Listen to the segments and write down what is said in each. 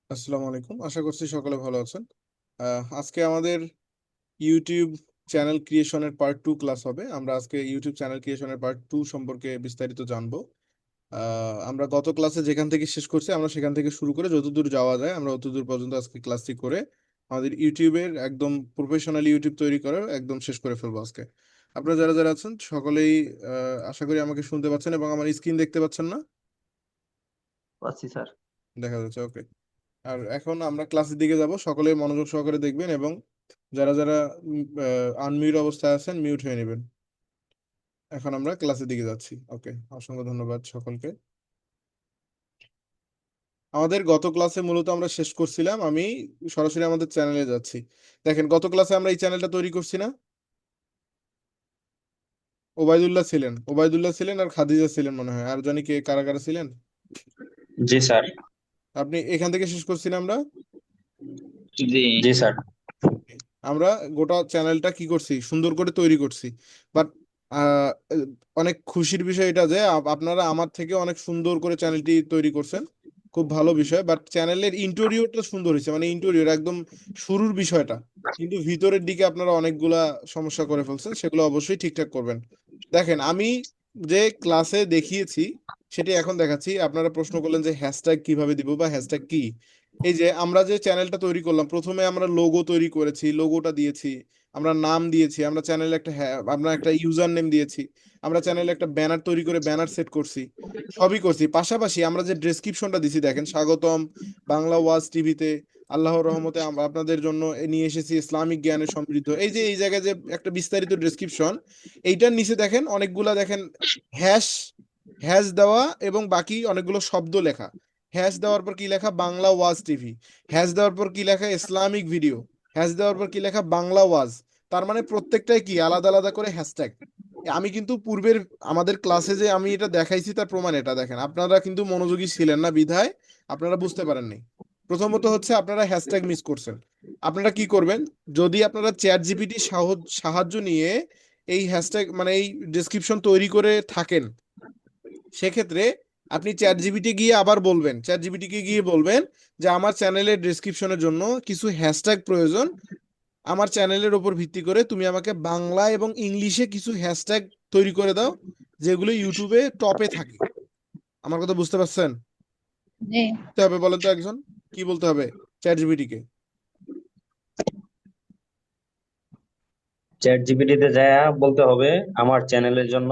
আসসালামু আলাইকুম, আশা করছি সকলে ভালো আছেন। আজকে আমাদের ইউটিউব চ্যানেল ক্রিয়েশনের পার্ট 2 ক্লাস হবে। আমরা আজকে ইউটিউব চ্যানেল ক্রিয়েশনের পার্ট 2 সম্পর্কে বিস্তারিত জানবো। আমরা গত ক্লাসে যেখান থেকে শেষ করছি আমরা সেখান থেকে শুরু করে যতদূর যাওয়া যায় আমরা ততদূর পর্যন্ত আজকে ক্লাসটি করে আমাদের ইউটিউবের একদম প্রফেশনাল ইউটিউব তৈরি করার একদম শেষ করে ফেলবো আজকে। আপনারা যারা যারা আছেন সকলেই আশা করি আমাকে শুনতে পাচ্ছেন এবং আমার স্ক্রিন দেখতে পাচ্ছেন না? পাচ্ছি স্যার। দেখা যাচ্ছে, ওকে। আর এখন আমরা ক্লাসের দিকে যাব, সকলে মনোযোগ সহকারে দেখবেন এবং যারা যারা আনমিউট অবস্থায় আছেন মিউট হয়ে নেবেন। এখন আমরা ক্লাসের দিকে যাচ্ছি, ওকে। অসংখ্য ধন্যবাদ সকলকে। আমাদের গত ক্লাসে মূলত আমরা শেষ করছিলাম, আমি সরাসরি আমাদের চ্যানেলে যাচ্ছি। দেখেন, গত ক্লাসে আমরা এই চ্যানেলটা তৈরি করছি না? ওবায়দুল্লাহ ছিলেন আর খাদিজা ছিলেন মনে হয়, আর জানি কে কারা কারা ছিলেন। জি স্যার। আপনি এখান থেকে শেষ করছি না আমরা? জি জি স্যার। আমরা গোটা চ্যানেলটা কি করছি, সুন্দর করে তৈরি করছি। বাট অনেক খুশির বিষয় এটা যে আপনারা আমার থেকে অনেক সুন্দর করে চ্যানেলটি তৈরি করছেন, খুব ভালো বিষয়। বাট চ্যানেলের ইন্টেরিয়রটা সুন্দর হয়েছে, মানে ইন্টেরিয়র একদম শুরুর বিষয়টা, কিন্তু ভিতরের দিকে আপনারা অনেকগুলা সমস্যা করে ফেলছেন, সেগুলো অবশ্যই ঠিকঠাক করবেন। দেখেন, আমি যে ক্লাসে দেখিয়েছি সেটি এখন দেখাচ্ছি। আপনারা প্রশ্ন করলেন যে হ্যাশট্যাগ কিভাবে দিব বা হ্যাশট্যাগ কি। এই যে আমরা যে চ্যানেলটা তৈরি করলাম, প্রথমে আমরা লোগো তৈরি করেছি, লোগোটা দিয়েছি, আমরা নাম দিয়েছি, আমরা চ্যানেলে একটা আমরা একটা ইউজার নেম দিয়েছি, আমরা চ্যানেলে একটা ব্যানার তৈরি করে ব্যানার সেট করছি, সবই করছি। পাশাপাশি আমরা যে ডেসক্রিপশনটা দিছি, দেখেন, স্বাগতম বাংলা ওয়াজ টিভিতে, আল্লাহর রহমতে আমরা আপনাদের জন্য নিয়ে এসেছি ইসলামিক জ্ঞানে সমৃদ্ধ। এই যে এই জায়গায় যে একটা বিস্তারিত ডেসক্রিপশন, এইটার নিচে দেখেন অনেকগুলা, দেখেন, হ্যাশ হ্যাশ দেওয়া এবং বাকি অনেকগুলো শব্দ লেখা। হ্যাশ দেওয়ার পর কি লেখা, বাংলা ওয়াজ টিভি। হ্যাশ দেওয়ার পর কি লেখা, ইসলামিক ভিডিও। হ্যাশ দেওয়ার পর কি লেখা, বাংলা ওয়াজ। তার মানে প্রত্যেকটাই কি আলাদা আলাদা করে হ্যাশট্যাগ। আমি কিন্তু পূর্বের আমাদের ক্লাসে যে আমি এটা দেখাইছি তার প্রমাণ এটা দেখেন। আপনারা কিন্তু মনোযোগী ছিলেন না বিধায় আপনারা বুঝতে পারেননি। প্রথমত হচ্ছে আপনারা হ্যাশট্যাগ মিস করছেন। আপনারা কি করবেন, যদি আপনারা চ্যাট জিপিটি সাহায্য নিয়ে এই হ্যাশট্যাগ মানে এই ডেসক্রিপশন তৈরি করে থাকেন, সেক্ষেত্রে আপনি চ্যাট জিপিটিকে গিয়ে বলবেন যে আমার চ্যানেলের ডেসক্রিপশনের জন্য কিছু হ্যাশট্যাগ প্রয়োজন। আমার চ্যানেলের উপর ভিত্তি করে তুমি আমাকে বাংলা এবং ইংলিশে কিছু হ্যাশট্যাগ তৈরি করে দাও, যেগুলো ইউটিউবে টপে থাকে। আমার কথা বুঝতে পারছেন? জি। কি হবে বলেন তো একজন, কি বলতে হবে চ্যাট জিপিটিকে? চ্যাট জিপিটিতে যায়া বলতে হবে আমার চ্যানেলের জন্য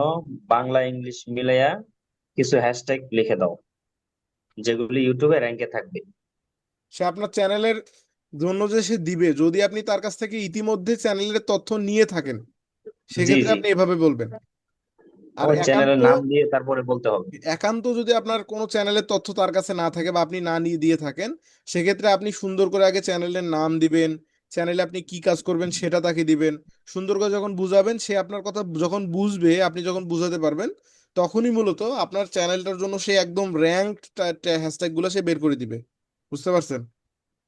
বাংলা ইংলিশ মিলাইয়া কিছু হ্যাশট্যাগ লিখে দাও যেগুলি ইউটিউবে র্যাঙ্কে থাকবে। সে আপনার চ্যানেলের জন্য যে সে দিবে, যদি আপনি তার কাছ থেকে ইতিমধ্যে চ্যানেলের তথ্য নিয়ে থাকেন, জি সেক্ষেত্রে জি। আপনি এভাবে বলবেন। আর আমার একান্ত চ্যানেলের নাম দিয়ে তারপরে বলতে হবে। একান্ত যদি আপনার কোনো চ্যানেলের তথ্য তার কাছে না থাকে বা আপনি না নিয়ে দিয়ে থাকেন, সেক্ষেত্রে আপনি সুন্দর করে আগে চ্যানেলের নাম দিবেন, চ্যানেলে আপনি কি কাজ করবেন সেটা তাকে দিবেন। সুন্দর করে যখন বুঝাবেন, সে আপনার কথা যখন বুঝবে, আপনি যখন বুঝাতে পারবেন, তখনই মূলত আপনার চ্যানেলটার জন্য সে একদম র্যাঙ্ক হ্যাশট্যাগ গুলো সে বের করে দিবে। বুঝতে পারছেন?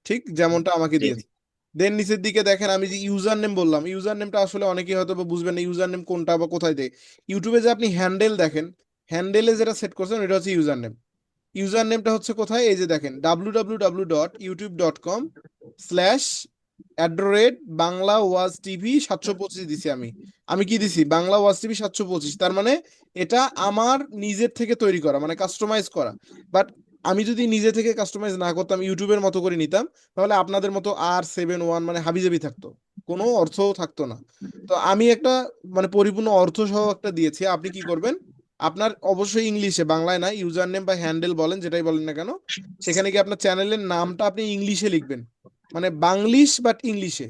ঠিক যেমনটা আমাকে জি জি। দিয়েছে। দেন নিচের দিকে দেখেন, আমি যে ইউজার নেম বললাম, ইউজার নেমটা আসলে অনেকেই হয়তো বা বুঝবেন না ইউজার নেম কোনটা বা কোথায় দেয়। ইউটিউবে যে আপনি হ্যান্ডেল দেখেন, হ্যান্ডেলে যেটা সেট করছেন এটা হচ্ছে ইউজার নেম। ইউজার নেমটা হচ্ছে কোথায়, এই যে দেখেন www.youtube.com/@ বাংলা ওয়াজ টিভি 725 দিছি আমি। আমি কি দিছি, বাংলা ওয়াজ টিভি 725। তার মানে এটা আমার নিজের থেকে তৈরি করা, মানে কাস্টমাইজ করা। বাট আমি যদি নিজে থেকে কাস্টমাইজ না করতাম, ইউটিউবের মতো করে নিতাম, তাহলে আপনাদের মতো R71 মানে হাবিজাবি থাকতো, কোনো অর্থও থাকতো না। তো আমি একটা মানে পরিপূর্ণ অর্থ সহ একটা দিয়েছি। আপনি কি করবেন, আপনার অবশ্যই ইংলিশে, বাংলায় না, ইউজার নেম বা হ্যান্ডেল বলেন যেটাই বলেন না কেন, সেখানে কি আপনার চ্যানেলের নামটা আপনি ইংলিশে লিখবেন, মানে বাংলিশ বাট ইংলিশে।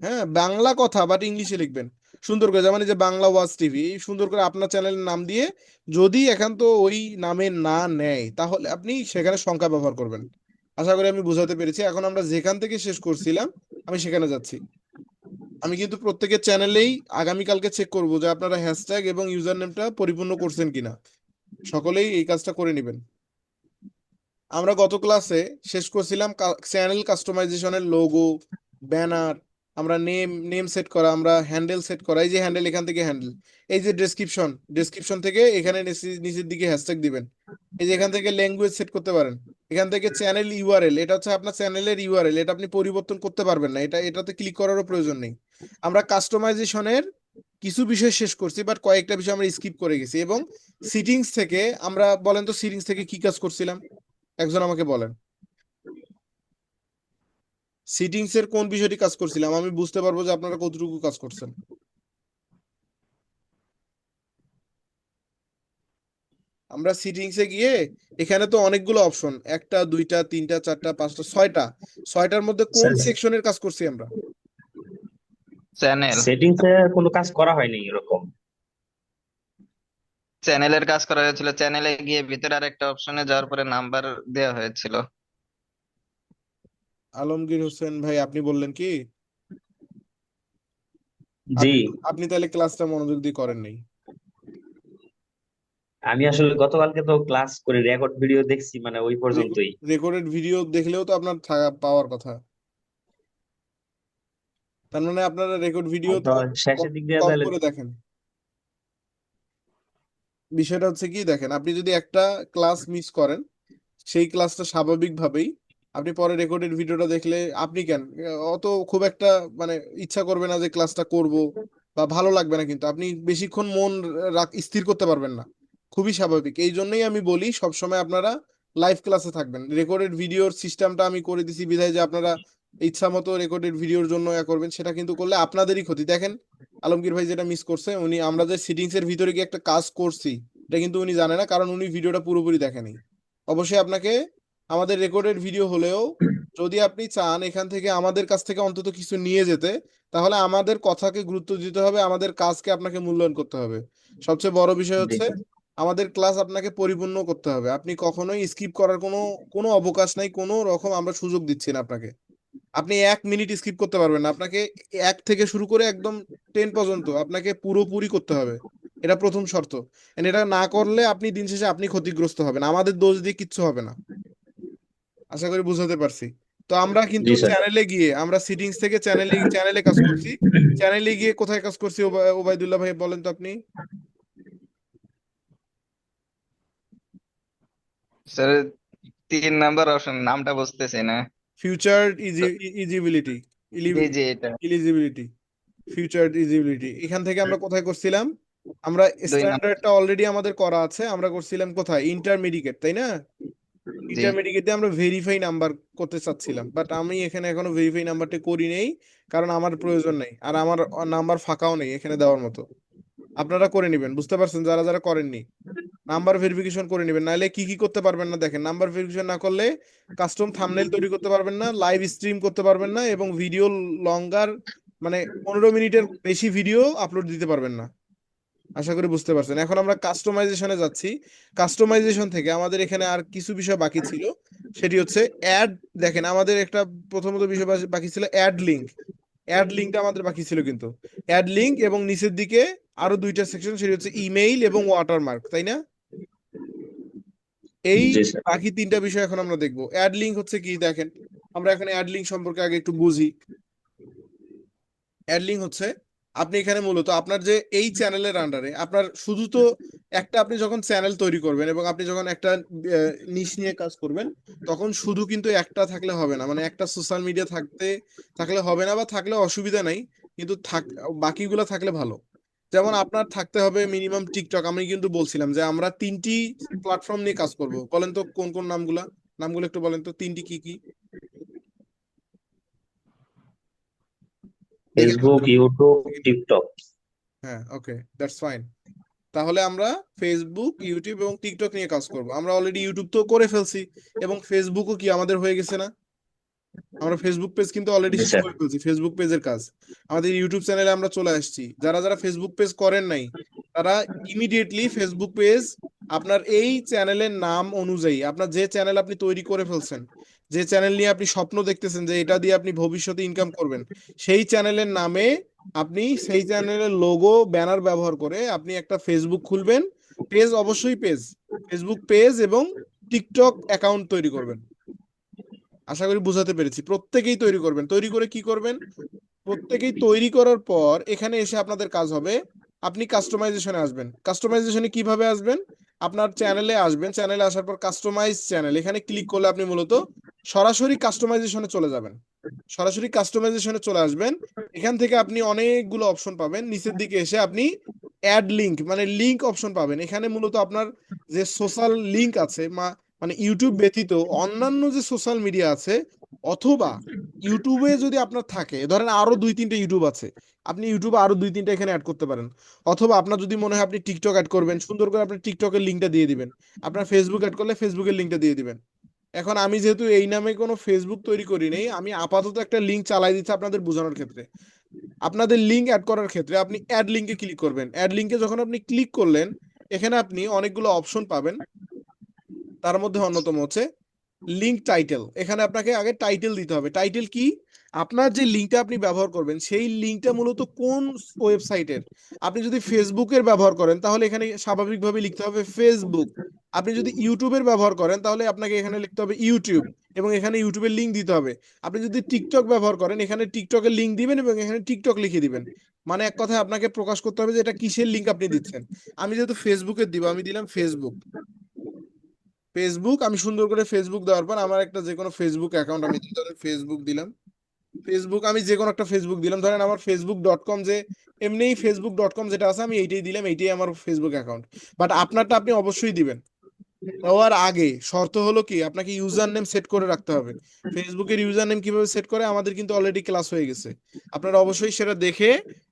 হ্যাঁ, বাংলা কথা বাট ইংলিশে লিখবেন সুন্দর করে, যেমন এই যে বাংলা ওয়াজ টিভি, সুন্দর করে আপনার চ্যানেলের নাম দিয়ে। যদি একান্ত ওই নামে না নেয়, তাহলে আপনি সেখানে সংখ্যা ব্যবহার করবেন। আশা করি আমি বুঝাতে পেরেছি। এখন আমরা যেখান থেকে শেষ করছিলাম আমি সেখানে যাচ্ছি। আমি কিন্তু প্রত্যেকের চ্যানেলেই আগামীকালকে চেক করব যে আপনারা হ্যাশট্যাগ এবং ইউজার নেমটা পরিপূর্ণ করছেন কিনা। সকলেই এই কাজটা করে নেবেন। আমরা গত ক্লাসে শেষ করছিলাম চ্যানেল কাস্টমাইজেশনের লোগো, ব্যানার, আমরা নেম সেট করা, আমরা হ্যান্ডেল সেট করা। এই যে হ্যান্ডেল, এখান থেকে হ্যান্ডেল। এই যে ডেসক্রিপশন থেকে এখানে নিচের দিকে হ্যাশট্যাগ দিবেন। এই যে এখান থেকে ল্যাঙ্গুয়েজ সেট করতে পারেন। এখান থেকে চ্যানেল ইউআরএল, এটা হচ্ছে আপনার চ্যানেলের ইউআরএল, এটা আপনি পরিবর্তন করতে পারবেন না, এটাতে ক্লিক করারও প্রয়োজন নেই। আমরা কাস্টমাইজেশনের কিছু বিষয় শেষ করছি, বাট কয়েকটা বিষয় আমরা স্কিপ করে গেছি। এবং সিটিংস থেকে আমরা, বলেন তো সিটিংস থেকে কি কাজ করছিলাম, একজন আমাকে বলেন। সিটিংস এর কোন বিষয়টি কাজ করছিলাম, আমি বুঝতে পারবো যে আপনারা কতটুকু কাজ করছেন। আমরা সিটিংসে গিয়ে, এখানে তো অনেকগুলো অপশন, একটা দুইটা তিনটা চারটা পাঁচটা ছয়টা, ছয়টার মধ্যে কোন সেকশনের কাজ করছি আমরা? চ্যানেল। সেটিংসে কোনো কাজ করা হয়নি এরকম। চ্যানেলের কাজ করা হয়েছিল, চ্যানেলে গিয়ে ভিতরে আর একটা অপশনে যাওয়ার পরে নাম্বার দেওয়া হয়েছিল। আলমগীর হোসেন ভাই, আপনি বললেন কি? জি, আপনি আপনি তাহলে ক্লাসটা মনোযোগ দিয়ে করেন নাই। আমি আসলে গতকালকে তো ক্লাস করে রেকর্ড ভিডিও দেখছি, মানে ওই পর্যন্তই। রেকর্ডেড ভিডিও দেখলেও তো আপনার পাওয়ার কথা। তার মানে আপনারা রেকর্ড ভিডিও আমি তো তো শেষের দিক দিয়ে কম তাহলে। করে দেখেন। বিষয়টা হচ্ছে কি, দেখেন, আপনি যদি একটা ক্লাস মিস করেন, সেই ক্লাসটা স্বাভাবিকভাবেই আপনি পরে রেকর্ডেড ভিডিওটা দেখলে আপনি কেন অত খুব একটা মানে ইচ্ছা করবে না যে ক্লাসটা করব, বা ভালো লাগবে না, কিন্তু আপনি বেশিক্ষণ মন স্থির করতে পারবেন না। খুবই স্বাভাবিক। এই জন্যই আমি বলি সবসময় আপনারা লাইভ ক্লাসে থাকবেন। রেকর্ডেড ভিডিওর সিস্টেমটা আমি করে দিছি বিধায় যে আপনারা ইচ্ছা মতো রেকর্ডেড ভিডিওর জন্য করবেন, সেটা কিন্তু করলে আপনাদেরই ক্ষতি। দেখেন, আলমগীর ভাই যেটা মিস করছে, উনি আমরা যে সিটিংস এর ভিতরে গিয়ে একটা কাজ করছি, এটা কিন্তু উনি জানে না, কারণ উনি ভিডিওটা পুরোপুরি দেখেনি। অবশ্যই আপনাকে আমাদের রেকর্ডেড ভিডিও হলেও যদি আপনি চান এখান থেকে আমাদের কাছ থেকে অন্তত কিছু নিয়ে যেতে, তাহলে আমাদের কথাকে গুরুত্ব দিতে হবে, আমাদের কাজকে আপনাকে মূল্যায়ন করতে হবে। সবচেয়ে বড় বিষয় জি হচ্ছে আমাদের ক্লাস আপনাকে পরিপূর্ণ করতে হবে। আপনি কখনোই স্কিপ করার কোনো কোনো অবকাশ নাই, কোনো রকম আমরা সুযোগ দিচ্ছি না আপনাকে। আপনি 1 মিনিট স্কিপ করতে পারবেন না। আপনাকে 1 থেকে শুরু করে একদম 10 পর্যন্ত আপনাকে পুরোপুরি করতে হবে। এটা প্রথম শর্ত। And এটা না করলে আপনি দিন শেষে আপনি ক্ষতিগ্রস্ত হবেন, আমাদের দোষ দিয়ে কিচ্ছু হবে না। আশা করি বুঝাতে পারছি। তো আমরা কিন্তু জি স্যার। চ্যানেলে গিয়ে, আমরা সিটিংস থেকে চ্যানেলে চ্যানেলে কাজ করছি। চ্যানেলে গিয়ে কোথায় কাজ করছি, ওবায়দুল্লাহ ভাই বলেন তো আপনি। স্যার 3 নাম্বার অপশন, নামটা বুঝতেছি না। ফিউচার ইজিবিলিটি, জি জি, এটা ইলিজিবিলিটি, ফিউচার ইজিবিলিটি, এখান থেকে আমরা কোথায় করছিলাম? আমরা 2 নাম্বার। স্ট্যান্ডার্ডটা অলরেডি আমাদের করা আছে, আমরা করছিলাম কোথায়, ইন্টারমিডিয়েট, তাই না? জি। ইন্টারমিডিয়েটে আমরা ভেরিফাই নাম্বার করতে চাচ্ছিলাম, বাট আমি এখানে এখনো ভেরিফাই নাম্বারটা করি নেই, কারণ আমার প্রয়োজন নেই, আর আমার নাম্বার ফাঁকাও নেই এখানে দেওয়ার মতো। আপনারা করে নেবেন, বুঝতে পারছেন, যারা যারা করেননি নাম্বার ভেরিফিকেশন করে নেবেন। নাহলে কি কি করতে পারবেন না, দেখেন, নাম্বার ভেরিফিকেশন না করলে কাস্টম থাম্বনেল তৈরি করতে পারবেন না, লাইভ স্ট্রিম করতে পারবেন না, এবং ভিডিও লঙ্গার, মানে 15 মিনিটের বেশি ভিডিও আপলোড দিতে পারবেন না। আশা করি বুঝতে পারছেন। এখন আমরা কাস্টমাইজেশনে যাচ্ছি। কাস্টমাইজেশন থেকে আমাদের এখানে আর কিছু বিষয় বাকি ছিল, সেটি হচ্ছে অ্যাড। দেখেন, আমাদের একটা প্রথমত বিষয় বাকি ছিল অ্যাড লিঙ্ক। অ্যাড লিঙ্কটা আমাদের বাকি ছিল, কিন্তু অ্যাড লিঙ্ক এবং নিচের দিকে আরো দুইটা সেকশন, সেটি হচ্ছে ইমেইল এবং ওয়াটারমার্ক, তাই না? এই জি স্যার। বাকি তিনটা বিষয় এখন আমরা দেখবো। অ্যাড লিঙ্ক হচ্ছে কি, দেখেন, আমরা এখন অ্যাড লিঙ্ক সম্পর্কে আগে একটু বুঝি। অ্যাডলিং হচ্ছে, আপনি এখানে মূলত আপনার যে এই চ্যানেলের আন্ডারে আপনার শুধু তো একটা, আপনি যখন চ্যানেল তৈরি করবেন এবং আপনি যখন একটা নিশ নিয়ে কাজ করবেন, তখন শুধু কিন্তু একটা থাকলে হবে না, মানে একটা সোশ্যাল মিডিয়া থাকলে হবে না, বা থাকলে অসুবিধা নাই, কিন্তু বাকিগুলো থাকলে ভালো। যেমন আপনার থাকতে হবে মিনিমাম টিকটক। আমি কিন্তু বলছিলাম যে আমরা 3টি প্ল্যাটফর্ম নিয়ে কাজ করব, বলেন তো কোন কোন নামগুলা, নামগুলো একটু বলেন তো, 3টি কি কি দেখে ফেসবুক, ফেলতে ইউটিউব, পারেন। টিকটক। হ্যাঁ, ওকে, দ্যাটস ফাইন। তাহলে আমরা ফেসবুক, ইউটিউব এবং টিকটক নিয়ে কাজ করব। আমরা অলরেডি ইউটিউব তো করে ফেলছি, এবং ফেসবুকও কি আমাদের হয়ে গেছে না? আমরা ফেসবুক পেজ কিন্তু অলরেডি জি শেষ স্যার। করে ফেলছি, ফেসবুক পেজের কাজ। আমাদের ইউটিউব চ্যানেলে আমরা চলে আসছি। যারা যারা ফেসবুক পেজ করেন নাই, তারা ইমিডিয়েটলি ফেসবুক পেজ, আপনার এই চ্যানেলের নাম অনুযায়ী, আপনার যে চ্যানেল আপনি তৈরি করে ফেলছেন, যে চ্যানেল নিয়ে আপনি স্বপ্ন দেখতেছেন যে এটা দিয়ে আপনি ভবিষ্যতে ইনকাম করবেন, সেই চ্যানেলের নামে আপনি সেই চ্যানেলের লোগো ব্যানার ব্যবহার করে আপনি একটা ফেসবুক খুলবেন। পেজ, অবশ্যই পেজ, ফেসবুক পেজ এবং টিকটক অ্যাকাউন্ট তৈরি করবেন। আশা করি বুঝাতে পেরেছি। প্রত্যেকেই তৈরি করবেন। তৈরি করে কি করবেন? প্রত্যেকেই তৈরি করার পর এখানে এসে আপনাদের কাজ হবে, আপনি কাস্টমাইজেশনে আসবেন। কাস্টমাইজেশনে কিভাবে আসবেন? আপনার চ্যানেলে আসবেন, চ্যানেলে আসার পর কাস্টমাইজ চ্যানেল, এখানে ক্লিক করলে আপনি মূলত সরাসরি কাস্টমাইজেশনে চলে যাবেন, সরাসরি কাস্টমাইজেশনে চলে আসবেন। এখান থেকে আপনি অনেকগুলো অপশন পাবেন, নিচের দিকে এসে আপনি অ্যাড লিংক মানে লিংক অপশন পাবেন। এখানে মূলত আপনার যে সোশ্যাল লিংক আছে মানে ইউটিউব ব্যতীত অন্যান্য যে সোশ্যাল মিডিয়া আছে, অথবা ইউটিউবে যদি আপনার থাকে, ধরেন আরো 2-3টে ইউটিউব আছে, আপনি ইউটিউবে আরো 2-3টে এখানে অ্যাড করতে পারেন। অথবা আপনার যদি মনে হয় আপনি টিকটক অ্যাড করবেন, সুন্দর করে আপনার টিকটকের লিঙ্কটা দিয়ে দিবেন। আপনার ফেসবুক অ্যাড করলে ফেসবুকের লিঙ্কটা দিয়ে দিবেন। এখন আমি যেহেতু এই নামে কোনো ফেসবুক তৈরি করি নেই, আমি আপাতত একটা লিঙ্ক চালাই দিচ্ছি আপনাদের বোঝানোর ক্ষেত্রে। আপনাদের লিঙ্ক অ্যাড করার ক্ষেত্রে আপনি অ্যাড লিঙ্কে ক্লিক করবেন। অ্যাড লিঙ্কে যখন আপনি ক্লিক করলেন, এখানে আপনি অনেকগুলো অপশন পাবেন। তার মধ্যে অন্যতম হচ্ছে লিঙ্ক টাইটেল। এখানে আপনাকে আগে টাইটেল দিতে হবে। টাইটেল কি? আপনার যে লিঙ্কটা আপনি ব্যবহার করবেন সেই লিঙ্কটা মূলত কোন ওয়েবসাইটের। আপনি যদি ফেসবুকের ব্যবহার করেন তাহলে এখানে স্বাভাবিকভাবে লিখতে হবে ফেসবুক। আপনি যদি ইউটিউবের ব্যবহার করেন তাহলে আপনাকে এখানে লিখতে হবে ইউটিউব, এবং এখানে ইউটিউবের লিঙ্ক দিতে হবে। আপনি যদি টিকটক ব্যবহার করেন, এখানে টিকটকের লিঙ্ক দিবেন এবং এখানে টিকটক লিখে দিবেন। মানে এক কথায় আপনাকে প্রকাশ করতে হবে যে এটা কিসের লিঙ্ক আপনি দিচ্ছেন। আমি যেহেতু ফেসবুকের দিব, আমি দিলাম ফেসবুক। ফেসবুক আমি সুন্দর করে ফেসবুক দেওয়ার পর আমার একটা যে কোনো ফেসবুক অ্যাকাউন্ট আমি ধরেন ফেসবুক দিলাম। ফেসবুক আমি যে কোনো একটা ফেসবুক দিলাম, ধরেন আমার ফেসবুক.com, যে এমনিই ফেসবুক.com যেটা আছে আমি এইটাই দিলাম, এইটাই আমার ফেসবুক অ্যাকাউন্ট। বাট আপনারটা আপনি অবশ্যই দিবেন। দেওয়ার আগে শর্ত হলো কি, আপনাকে ইউজার নেম সেট করে রাখতে হবে। ফেসবুকের ইউজার নেম কিভাবে সেট করে আমাদের কিন্তু অলরেডি ক্লাস হয়ে গেছে, আপনারা অবশ্যই সেটা দেখে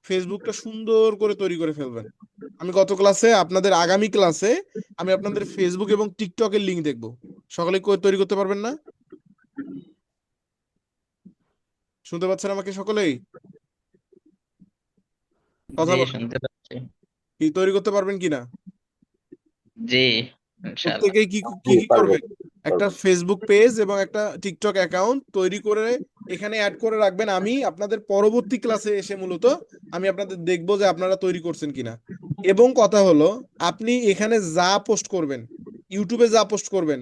ফেসবুকটা সুন্দর করে তৈরি করে ফেলবেন। আমি গত ক্লাসে আপনাদের আগামী ক্লাসে আমি আপনাদের ফেসবুক এবং টিকটকের লিংক দেখবো। সকলে তৈরি করতে পারবেন না? শুনতে পাচ্ছেন আমাকে সকলেই? কথা জি, বলেন, শুনতে পাচ্ছি। কি তৈরি করতে পারবেন কিনা? জি, ইনশাআল্লাহ। প্রত্যেকেই কি কি জি, কি পারবো করবেন? একটা পারবো। ফেসবুক পেজ এবং একটা টিকটক অ্যাকাউন্ট তৈরি করে এখানে অ্যাড করে রাখবেন। আমি আপনাদের পরবর্তী ক্লাসে এসে মূলত আমি আপনাদের দেখবো যে আপনারা তৈরি করছেন কিনা। এবং কথা হলো, আপনি এখানে যা পোস্ট করবেন, ইউটিউবে যা পোস্ট করবেন,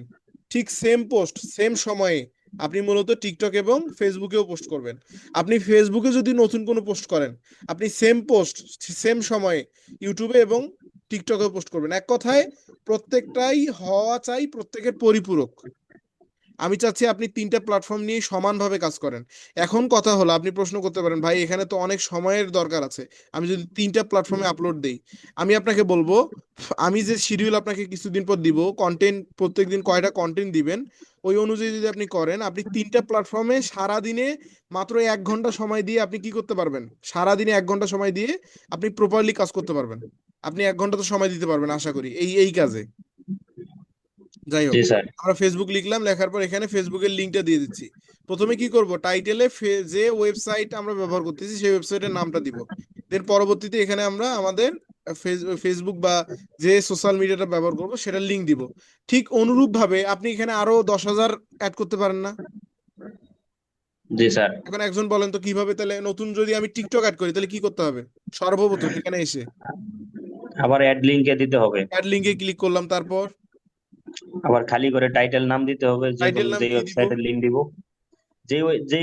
ঠিক সেম পোস্ট সেম সময়ে আপনি মূলত টিকটক এবং ফেসবুকেও পোস্ট করবেন। আপনি ফেসবুকে যদি নতুন কোনো পোস্ট করেন, আপনি সেম পোস্ট সেম সময়ে ইউটিউবে এবং টিকটকেও পোস্ট করবেন। এক কথায় প্রত্যেকটাই হওয়া চাই প্রত্যেকের পরিপূরক। আমি চাচ্ছি আপনি 3টা প্ল্যাটফর্ম নিয়ে সমানভাবে কাজ করেন। এখন কথা হলো, আপনি প্রশ্ন করতে পারেন ভাই এখানে তো অনেক সময়ের দরকার আছে, আমি যদি 3টা প্ল্যাটফর্মে আপলোড দেই। আমি আপনাকে বলবো, আমি যে শিডিউল আপনাকে কিছুদিন পর দিব, কন্টেন্ট প্রত্যেকদিন কয়টা কন্টেন্ট দিবেন, ওই অনুযায়ী যদি আপনি করেন, আপনি 3টা প্ল্যাটফর্মে সারাদিনে মাত্র 1 ঘন্টা সময় দিয়ে আপনি কি করতে পারবেন, সারাদিনে 1 ঘন্টা সময় দিয়ে আপনি প্রপারলি কাজ করতে পারবেন। আপনি 1 ঘন্টা তো সময় দিতে পারবেন আশা করি এই এই কাজে। যাই হোক, জি স্যার। আমরা ফেসবুক লিখলাম, লেখার পর এখানে ফেসবুকের লিঙ্কটা দিয়ে দিচ্ছি। প্রথমে কি করব, টাইটেলে যে ওয়েবসাইট আমরা ব্যবহার করতেছি সেই ওয়েবসাইটের নামটা দিব। দেন পরবর্তীতে এখানে আমরা আমাদের ফেসবুক বা যে সোশ্যাল মিডিয়াটা ব্যবহার করব সেটার লিঙ্ক দিব। ঠিক অনুরূপ ভাবে আপনি এখানে আরো 10,000 অ্যাড করতে পারেন না? জি স্যার। এখন একজন বলেন তো কিভাবে, তাহলে নতুন যদি আমি টিকটক অ্যাড করি তাহলে কি করতে হবে? সর্বপ্রথম এখানে এসে আবার অ্যাড লিংকে দিতে হবে। অ্যাড লিঙ্কে ক্লিক করলাম, তারপর আবার খালি করে টাইটেল নাম দিতে হবে, যে টাইটেল নাম যে কি দিব? ওয়েবসাইটের লিংক দিব, যে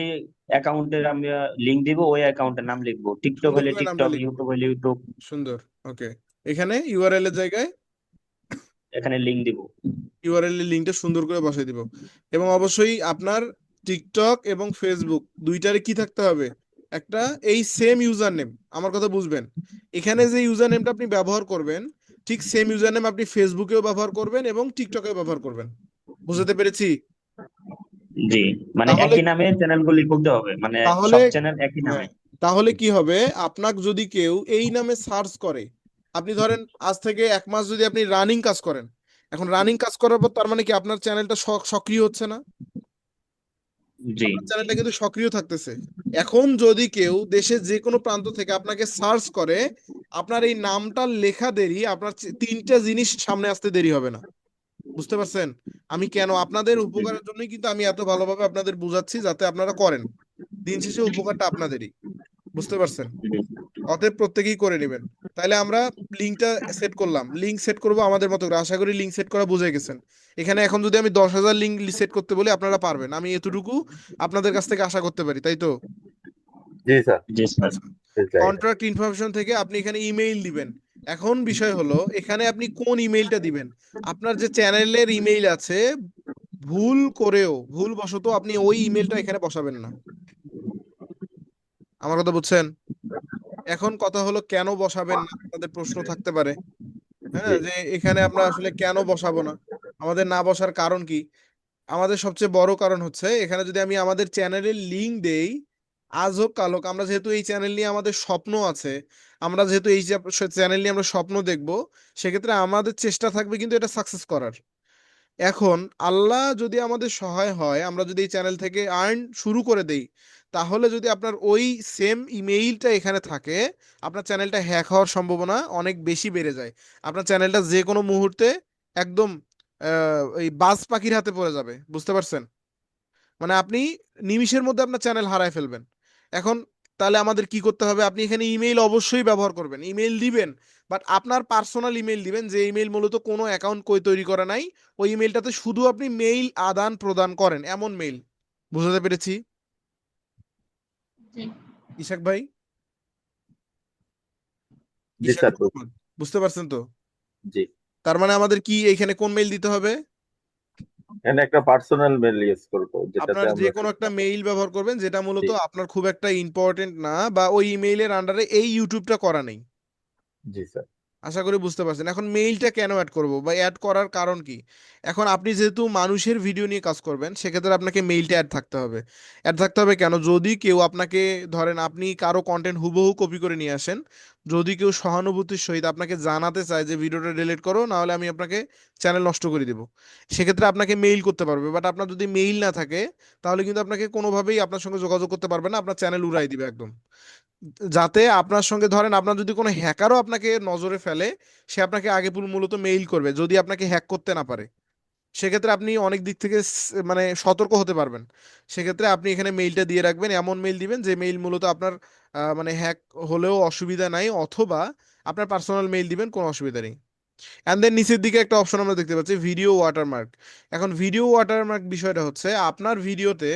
অ্যাকাউন্টের আমি লিংক দিব ওই অ্যাকাউন্টের নাম লিখবো। টিকটক সুন্দর হলে করে নামটা টিকটক, লিখবো। ইউটিউব হলে ইউটিউব। সুন্দর। ওকে, এখানে ইউআরএল এর জায়গায় এখানে লিংক দিব। ইউআরএল এর লিঙ্কটা সুন্দর করে বসাই দিব। এবং অবশ্যই আপনার টিকটক এবং ফেসবুক দুইটারে কি থাকতে হবে, একটা এই সেম ইউজার নেম। আমার কথা বুঝবেন, এখানে যে ইউজার নেমটা আপনি ব্যবহার করবেন, ঠিক সেম ইউজার নেম আপনি ফেসবুকেও ব্যবহার করবেন এবং টিকটকেও ব্যবহার করবেন। বুঝতে পেরেছি? জি, মানে তাহলে একই নামে চ্যানেলগুলি খুলতে হবে, মানে তাহলে সব চ্যানেল একই নামে। হ্যাঁ, তাহলে কি হবে, আপনাকে যদি কেউ এই নামে সার্চ করে, আপনি ধরেন আজ থেকে 1 মাস যদি আপনি রানিং কাজ করেন, এখন রানিং কাজ করার পর তার মানে কি আপনার চ্যানেলটা সক্রিয় হচ্ছে না? জি আপনার চ্যানেলটা কিন্তু সক্রিয় থাকতেছে। এখন যদি কেউ দেশের যে কোনো প্রান্ত থেকে আপনাকে সার্চ করে, আপনার এই নামটা লেখা দেরি, আপনার 3টা জিনিস সামনে আসতে দেরি হবে না। বুঝতে পারছেন? আমি কেন আপনাদের উপকারের জন্যই কিন্তু আমি এত ভালোভাবে আপনাদের বুঝাচ্ছি যাতে আপনারা করেন। দিন শেষে উপকারটা আপনাদেরই। বুঝতে পারছেন? জি অতএব প্রত্যেকেই করে নেবেন। তাহলে আমরা লিঙ্কটা সেট করলাম, লিঙ্ক সেট করব আমাদের মতো করে। আশা করি লিঙ্ক সেট করা বুঝে গেছেন। এখানে এখন যদি আমি 10,000 লিঙ্ক সেট করতে বলি আপনারা পারবেন, আমি এতটুকু আপনাদের কাছ থেকে আশা করতে পারি, তাই তো? জি স্যার। জি স্যার। আচ্ছা, জি, জানি না। কন্ট্রাক্ট ইনফরমেশন থেকে আপনি এখানে ইমেইল দিবেন। এখন বিষয় হলো এখানে আপনি কোন ইমেইলটা দিবেন। আপনার যে চ্যানেলের ইমেইল আছে, ভুল বশত আপনি ওই ইমেইলটা এখানে বসাবেন না। আমার কথা বুঝছেন? এখন কথা হলো কেন বসাবেন না, আপনাদের প্রশ্ন থাকতে পারে। হ্যাঁ, জি। যে এখানে আমরা আসলে কেন বসাবো না, আমাদের না বসার কারণ কি। আমাদের সবচেয়ে বড় কারণ হচ্ছে এখানে যদি আমি আমাদের চ্যানেলের লিংক দেই, আজ হোক কাল হোক, আমরা যেহেতু এই চ্যানেল নিয়ে আমাদের স্বপ্ন আছে, আমরা যেহেতু এই চ্যানেল নিয়ে আমরা স্বপ্ন দেখব, সেক্ষেত্রে আমাদের চেষ্টা থাকবে কিন্তু এটা সাকসেস করার। এখন আল্লাহ যদি আমাদের সহায় হয়, আমরা যদি এই চ্যানেল থেকে আর্ন শুরু করে দেই, তাহলে যদি আপনার ওই সেম ইমেইলটা এখানে থাকে, আপনার চ্যানেলটা হ্যাক হওয়ার সম্ভাবনা অনেক বেশি বেড়ে যায়। আপনার চ্যানেলটা যে কোনো মুহূর্তে একদম এই বাজ পাখির হাতে পড়ে যাবে, বুঝতে পারছেন? মানে আপনি নিমিষের মধ্যে আপনার চ্যানেল হারায় ফেলবেন। এখন তাহলে আমাদের কি করতে হবে? আপনি এখানে ইমেইল অবশ্যই ব্যবহার করবেন, ইমেইল দিবেন, বাট আপনার পার্সোনাল ইমেইল দিবেন, যে ইমেইল মূলত কোনো অ্যাকাউন্ট কই তৈরি করা নাই। ওই ইমেইলটাতে শুধু আপনি মেইল আদান প্রদান করেন, এমন মেইল। বুঝতে পেরেছি জি। ইশাক ভাই? জি ইশাক স্যার, মোহাম্মদ, বুঝতে পারছেন তো? জি। তার মানে আমাদের কি এখানে কোন মেইল দিতে হবে? এখানে একটা পার্সোনাল মেল ইউজ করবো যেটাতে আপনার যে আমরা কোনো একটা মেইল ব্যবহার করবেন যেটা জি। মূলত আপনার খুব একটা ইম্পর্টেন্ট না, বা ওই ইমেইলের আন্ডারে এই ইউটিউবটা করা নেই। জি স্যার। আশা করি বুঝতে পারছেন। এখন মেইলটা কেন অ্যাড করব বা অ্যাড করার কারণ কি? এখন আপনি যেহেতু মানুষের ভিডিও নিয়ে কাজ করবেন, সেক্ষেত্রে আপনাকে মেইলটা অ্যাড থাকতে হবে। অ্যাড থাকতে হবে কেন? যদি কেউ আপনাকে, ধরেন আপনি কারো কন্টেন্ট হুবহু কপি করে নিয়ে আসেন, যদি কেউ সহানুভূতির সহিত আপনাকে জানাতে চায় যে ভিডিওটা ডিলিট করো, না হলে আমি আপনাকে চ্যানেল নষ্ট করে দিব, সেক্ষেত্রে আপনাকে মেইল করতে পারবে। বাট আপনার যদি মেইল না থাকে, তাহলে কিন্তু আপনাকে কোনোভাবেই আপনার সঙ্গে যোগাযোগ করতে পারবে না, আপনার চ্যানেল উড়াই দিবে একদম। যাতে আপনার সঙ্গে, ধরেন আপনার যদি কোনো হ্যাকারও আপনাকে নজরে ফেলে, সে আপনাকে আগে মূলত মেইল করবে যদি আপনাকে হ্যাক করতে না পারে। সেক্ষেত্রে আপনি অনেক দিক থেকে মানে সতর্ক হতে পারবেন। সেক্ষেত্রে আপনি এখানে মেইলটা দিয়ে রাখবেন, এমন মেইল দিবেন যে মেইল মূলত আপনার মানে হ্যাক হলেও অসুবিধা নাই, অথবা আপনার পার্সোনাল মেইল দিবেন, কোনো অসুবিধা নেই। অ্যান্ড দেন নিচের দিকে একটা অপশন আমরা দেখতে পাচ্ছি, ভিডিও ওয়াটারমার্ক। এখন ভিডিও ওয়াটারমার্ক বিষয়টা হচ্ছে আপনার ভিডিওতে,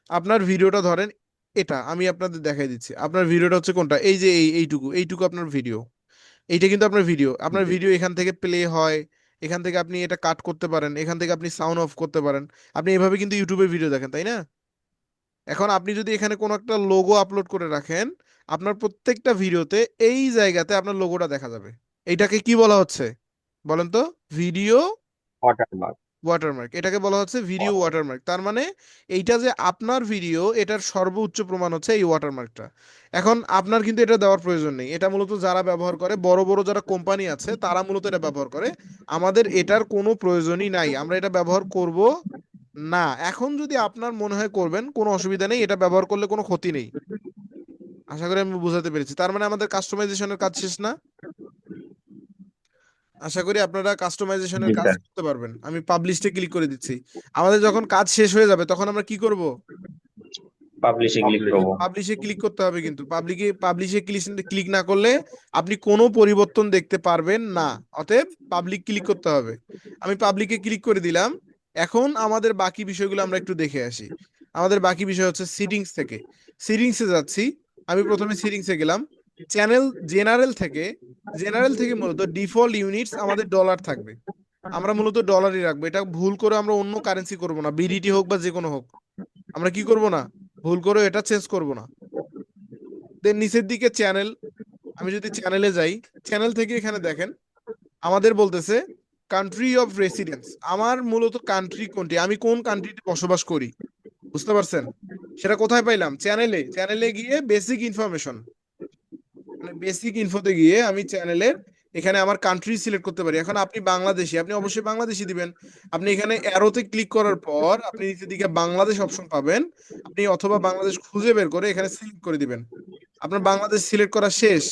আপনার ভিডিওটা ধরেন, এটা আমি আপনাদের দেখাই দিচ্ছি। আপনার ভিডিওটা হচ্ছে কোনটা, এই যে এইটুকু এইটুকু আপনার ভিডিও। এইটা কিন্তু আপনার ভিডিও, আপনার জি। ভিডিও এখান থেকে প্লে হয়, এখান থেকে আপনি এটা কাট করতে পারেন, এখান থেকে আপনি সাউন্ড অফ করতে পারেন। আপনি এভাবে কিন্তু ইউটিউবে ভিডিও দেখেন, তাই না? এখন আপনি যদি এখানে কোনো একটা লোগো আপলোড করে রাখেন, আপনার প্রত্যেকটা ভিডিওতে এই জায়গাতে আপনার লোগোটা দেখা যাবে। এইটাকে কি বলা হচ্ছে বলেন তো? Video watermark. ওয়াটারমার্ক, এটাকে বলা হচ্ছে ভিডিও ওয়াটারমার্ক। তার মানে এইটা যে আপনার ভিডিও, এটার সর্বোচ্চ প্রমাণ হচ্ছে এই ওয়াটারমার্কটা। এখন আপনার কিন্তু এটা দেওয়ার প্রয়োজন নেই, এটা মূলত যারা ব্যবহার করে, বড় বড় যারা কোম্পানি আছে তারা মূলত এটা ব্যবহার করে। আমাদের এটার কোনো প্রয়োজনই নাই, আমরা এটা ব্যবহার করব না। এখন যদি আপনার মনে হয় করবেন, কোনো অসুবিধা নেই, এটা ব্যবহার করলে কোনো ক্ষতি নেই। আশা করি আমি বোঝাতে পেরেছি। তার মানে আমাদের কাস্টমাইজেশনের কাজ শেষ না? আশা করি আপনারা কাস্টমাইজেশনের জি কাজ স্যার। করতে পারবেন। আমি পাবলিশে ক্লিক করে দিচ্ছি। আমাদের যখন কাজ শেষ হয়ে যাবে, তখন আমরা কি করব? পাবলিশে ক্লিক করবো। পাবলিশে ক্লিক করতে হবে, কিন্তু পাবলিশে ক্লিক না করলে আপনি কোনো পরিবর্তন দেখতে পারবেন না। অতএব পাবলিক ক্লিক করতে হবে। আমি পাবলিকে ক্লিক করে দিলাম। এখন আমাদের বাকি বিষয়গুলো আমরা একটু দেখে আসি। আমাদের বাকি বিষয় হচ্ছে সিটিংস থেকে। সিটিংসে যাচ্ছি। আমি প্রথমে সিটিংসে গেলাম। চ্যানেল জেনারেল থেকে মূলত ডিফল্ট ইউনিটস আমাদের ডলার থাকবে। আমরা মূলত ডলারই রাখবো, এটা ভুল করে আমরা অন্য কারেন্সি করব না, বিডিটি হোক বা যে কোনো হোক। আমরা কি করব না, ভুল করে এটা চেঞ্জ করব না। দেন নিচের দিকে চ্যানেল, আমি যদি চ্যানেলে যাই, চ্যানেল থেকে এখানে দেখেন আমাদের বলতেছে কান্ট্রি অফ রেসিডেন্স। আমার মূলত কান্ট্রি কোনটি, আমি কোন কান্ট্রিতে বসবাস করি, বুঝতে পারছেন? সেটা কোথায় পাইলাম? চ্যানেলে গিয়ে বেসিক ইনফরমেশন, মানে বেসিক ইনফোতে গিয়ে আমি চ্যানেলের এখানে আমার কান্ট্রি সিলেক্ট করতে পারি। এখন আপনি বাংলাদেশি, আপনি অবশ্যই বাংলাদেশি দিবেন। আপনি এখানে অ্যারোতে ক্লিক করার পর আপনি নিচের দিকে বাংলাদেশ অপশন পাবেন। আপনি অথবা বাংলাদেশ খুঁজে বের করে এখানে সিলেক্ট করে দিবেন। আপনার বাংলাদেশ সিলেক্ট করা শেষ।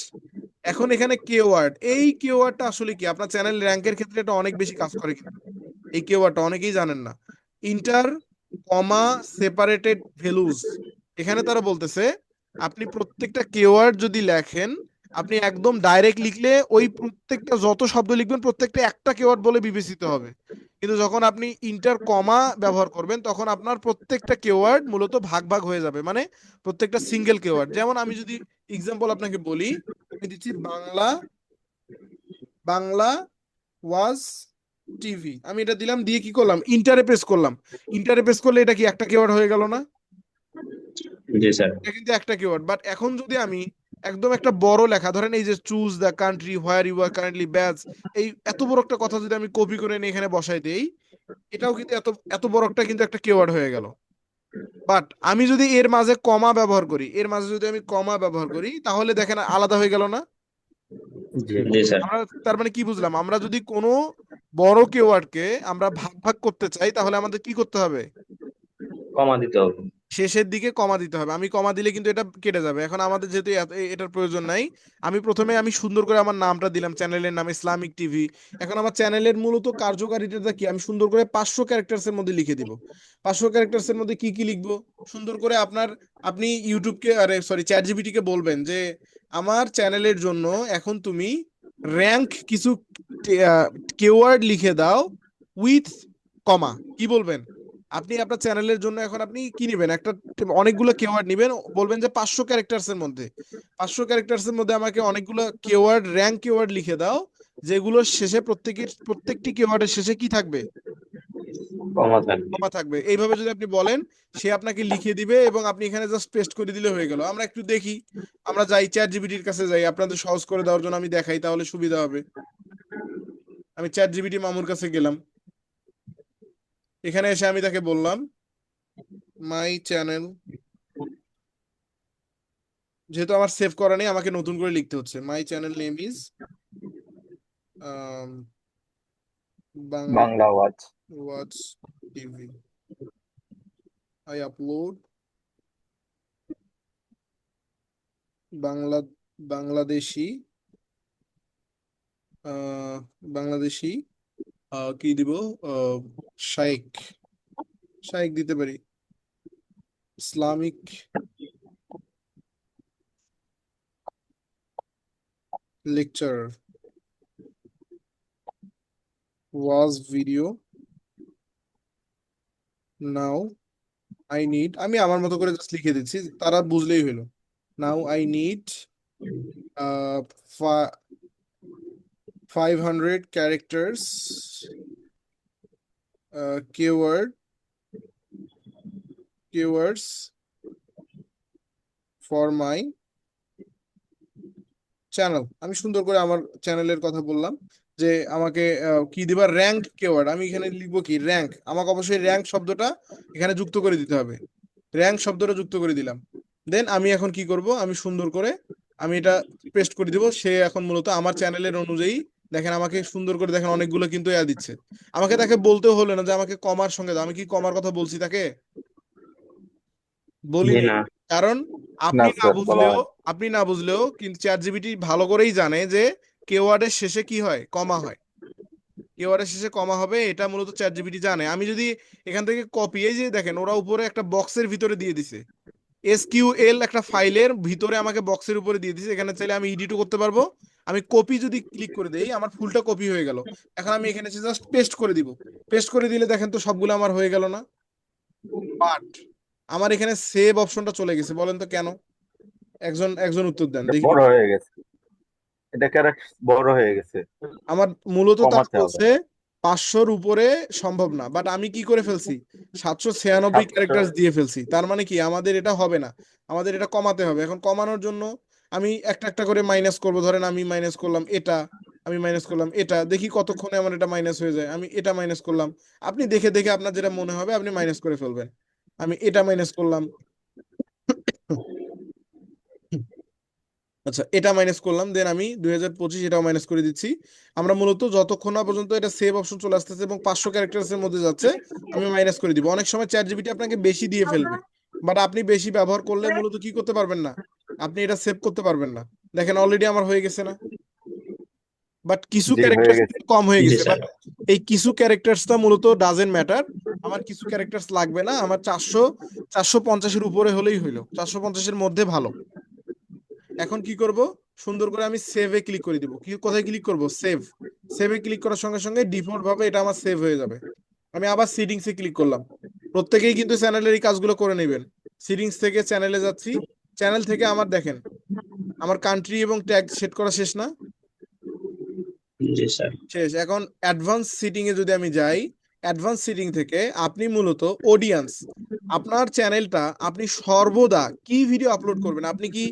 এখন এখানে কিওয়ার্ড, এই কিওয়ার্ডটা আসলে কি, আপনার চ্যানেল র্যাঙ্কের ক্ষেত্রে এটা অনেক বেশি কাজ করে কিন্তু। এই কিওয়ার্ডটা অনেকেই জানেন না। ইন্টার কমা সেপারেটেড ভ্যালুজ, এখানে তারা বলতেছে আপনি প্রত্যেকটা কিওয়ার্ড যদি লেখেন, আপনি একদম ডাইরেক্ট লিখলে ওই প্রত্যেকটা যত শব্দ লিখবেন প্রত্যেকটা একটা কিওয়ার্ড বলে বিবেচিত হবে। কিন্তু যখন আপনি ইন্টার কমা ব্যবহার করবেন, তখন আপনার প্রত্যেকটা কিওয়ার্ড মূলত ভাগ ভাগ হয়ে যাবে, মানে প্রত্যেকটা সিঙ্গেল কিওয়ার্ড। যেমন আমি যদি এক্সাম্পল আপনাকে বলি, আমি দিচ্ছি বাংলা বাংলা ওয়াজ টিভি, আমি এটা দিলাম, দিয়ে কি করলাম, ইন্টারে প্রেস করলাম। ইন্টারে প্রেস করলে এটা কি একটা কিওয়ার্ড হয়ে গেল না? জি স্যার। এটা কিন্তু একটা কিওয়ার্ড। বাট এখন যদি আমি একদম একটা বড় লেখা, ধরেন এই যে choose the country where you are currently based, এই এত বড় একটা কথা যদি আমি কপি করে নিয়ে এখানে বসাই দেই, এটাও কিন্তু এত এত বড় একটা কিন্তু একটা কিওয়ার্ড হয়ে গেল। বাট আমি যদি এর মাঝে কমা ব্যবহার করি, এর মাঝে যদি আমি কমা ব্যবহার করি, তাহলে দেখেন আলাদা হয়ে গেল না? জি জি স্যার। আমরা তার মানে কি বুঝলাম, আমরা যদি কোনো বড় কিওয়ার্ডকে আমরা ভাগ ভাগ করতে চাই, তাহলে আমাদের কি করতে হবে? কমা দিতে হবে। শেষের দিকে কমা দিতে হবে। আমি কমা দিলে কিন্তু এটা কেটে যাবে। এখন আমাদের যেহেতু এটার প্রয়োজন নাই, আমি সুন্দর করে আমার নামটা দিলাম, চ্যানেলের নাম ইসলামিক টিভি। এখন আমার চ্যানেলের মূলত কার্যকারিতাটা কি, আমি সুন্দর করে 500 ক্যারেক্টার্স এর মধ্যে লিখে দিব। 500 ক্যারেক্টার্স এর মধ্যে কি কি লিখবো, সুন্দর করে আপনি ইউটিউবকে, আরে সরি, চ্যাট জিপিটি কে বলবেন যে আমার চ্যানেলের জন্য এখন তুমি র্যাঙ্ক কিছু কিওয়ার্ড লিখে দাও উইথ কমা। কি বলবেন? আপনি আপনার চ্যানেলের জন্য এখন আপনি কি নেবেন, অনেকগুলো কেওয়ার্ড নেবেন, বলবেন যে 500 ক্যারেক্টার্স এর মধ্যে, 500 ক্যারেক্টার্স এর মধ্যে আমাকে অনেকগুলো কেওয়ার্ড, র্যাঙ্ক কেওয়ার্ড লিখে দাও, যেগুলোর শেষে প্রত্যেকটি কেওয়ার্ডের শেষে কি থাকবে, কমা থাকবে। কমা থাকবে। এইভাবে যদি আপনি বলেন, সে আপনাকে লিখে দিবে এবং আপনি এখানে জাস্ট পেস্ট করে দিলে হয়ে গেল। আমরা একটু দেখি, আমরা যাই চ্যাট জিপিটির কাছে যাই, আপনাদের সহজ করে দেওয়ার জন্য আমি দেখাই, তাহলে সুবিধা হবে। আমি চ্যাট জিপিটি মামুর কাছে গেলাম, এখানে এসে আমি তাকে বললাম মাই চ্যানেল, যেহেতু আমার সেভ করা নেই আমাকে নতুন করে লিখতে হচ্ছে, my channel name is Bangla Bangla watch. Watch TV, I upload Bangla Bangladeshi ah, Bangladeshi কি দিব, আহ, শাইক, শাইক দিতে পারি, ইসলামিক লেকচার, ওয়াজ ভিডিও, নাও আই নিড, আমি আমার মতো করে জাস্ট লিখে দিচ্ছি, তারা বুঝলেই হলো। নাও I need 500 characters keywords for my channel. আমি সুন্দর করে আমার চ্যানেলের কথা বললাম যে আমাকে কি দিবা, র্যাঙ্ক কিওয়ার্ড। আমি এখানে লিখবো কি, র্যাঙ্ক। আমাকে অবশ্যই র্যাঙ্ক শব্দটা এখানে যুক্ত করে দিতে হবে, র্যাঙ্ক শব্দটা যুক্ত করে দিলাম। দেন আমি এখন কি করব, আমি সুন্দর করে আমি এটা পেস্ট করে দিব। সে এখন মূলত আমার চ্যানেলের অনুযায়ী, দেখেন আমাকে সুন্দর করে, দেখেন অনেকগুলো কিন্তু দিচ্ছে। আমাকে তাকে বলতেও হলো না যে আমাকে কমার সঙ্গে দাও, আমি কি কমার কথা বলছি তাকে? জি বলিনি। না। কারণ না আপনি না স্যার, বলা বুঝলেও হয়। আপনি না বুঝলেও কিন্তু চ্যাট জিপিটি ভালো করেই জানে যে কেওয়ার্ডের শেষে কি হয়, কমা হয়। কেওয়ার্ডের শেষে কমা হবে, এটা মূলত চ্যাট জিপিটি জানে। আমি যদি এখান থেকে কপি, এই যে দেখেন ওরা উপরে একটা বক্সের ভিতরে দিয়ে দিছে, এসকিউএল একটা ফাইলের ভিতরে আমাকে বক্সের উপরে দিয়ে দিছে, এখানে চাইলে আমি এডিটও করতে পারবো। আমি কপি যদি ক্লিক করে দেই, আমার ফুলটা কপি হয়ে গেল। এখন আমি এখানে জাস্ট পেস্ট করে দিব, পেস্ট করে দিলে দেখেন তো সবগুলো আমার হয়ে গেল না? বাট আমার এখানে সেভ অপশনটা চলে গেছে, বলেন তো কেন? একজন একজন উত্তর দেন এটা দেখি। বড় হয়ে গেছে, এটা ক্যারেক্টার বড় হয়ে গেছে, আমার মূলত তারা কমাতে হবে। বলছে 500-র উপরে সম্ভব না, বাট আমি কি করে ফেলছি, 796 সাতশো। ক্যারেক্টার দিয়ে ফেলছি। তার মানে কি আমাদের এটা হবে না, আমাদের এটা কমাতে হবে। এখন কমানোর জন্য আমি একটা একটা করে মাইনাস করব। ধরেন আমি মাইনাস করলাম এটা, আমি মাইনাস করলাম এটা, দেখি কতক্ষণে আমার এটা মাইনাস হয়ে যায়। আমি এটা মাইনাস করলাম, আপনি দেখে দেখে আপনার যেটা মনে হবে আপনি মাইনাস করে ফেলবেন। আমি এটা মাইনাস করলাম, আচ্ছা এটা মাইনাস করলাম, দেন আমি 2025 এটাও মাইনাস করে দিচ্ছি। আমরা মূলত যতক্ষণ না পর্যন্ত এটা সেভ অপশন চলে আসতেছে এবং 500 ক্যারেক্টার্স এর মধ্যে যাচ্ছে, আমি মাইনাস করে দিব। অনেক সময় চ্যাট জিপিটি আপনাকে বেশি দিয়ে ফেলবে, বাট আপনি বেশি ব্যবহার করলে মূলত কি করতে পারবেন না, আপনি এটা সেভ করতে পারবেন না। দেখেন অলরেডি আমার হয়ে গেছে না? বাট কিছু জি, হয়ে ক্যারেক্টার্স গেছে। কম হয়ে জি গেছে, স্যার। বাট এই কিছু ক্যারেক্টার্সটা মূলত ডাজেন্ট ম্যাটার। আমার কিছু ক্যারেক্টার্স লাগবে না, আমার 450-এর উপরে হলেই হইলো, 450-এর মধ্যে ভালো। এখন কি করব, সুন্দর করে আমি সেভে ক্লিক করে দিব। কি, কোথায় ক্লিক করব, সেভ। সেভে ক্লিক করার সঙ্গে সঙ্গে ডিফল্ট ভাবে এটা আমার সেভ হয়ে যাবে। আমি আবার সেটিংসে ক্লিক করলাম। প্রত্যেকেই কিন্তু চ্যানেলের এই কাজগুলো করে নেবেন। সেটিংস থেকে চ্যানেলে যাচ্ছি, চ্যানেল থেকে আমার দেখেন আমার কান্ট্রি এবং ট্যাগ সেট করা শেষ না? জি স্যার। শেষ। এখন অ্যাডভান্স সিটিং এ যদি আমি যাই, অ্যাডভান্স সিটিং থেকে আপনি মূলত অডিয়েন্স, আপনার চ্যানেলটা আপনি সর্বদা কি ভিডিও আপলোড করবেন? আপনি কি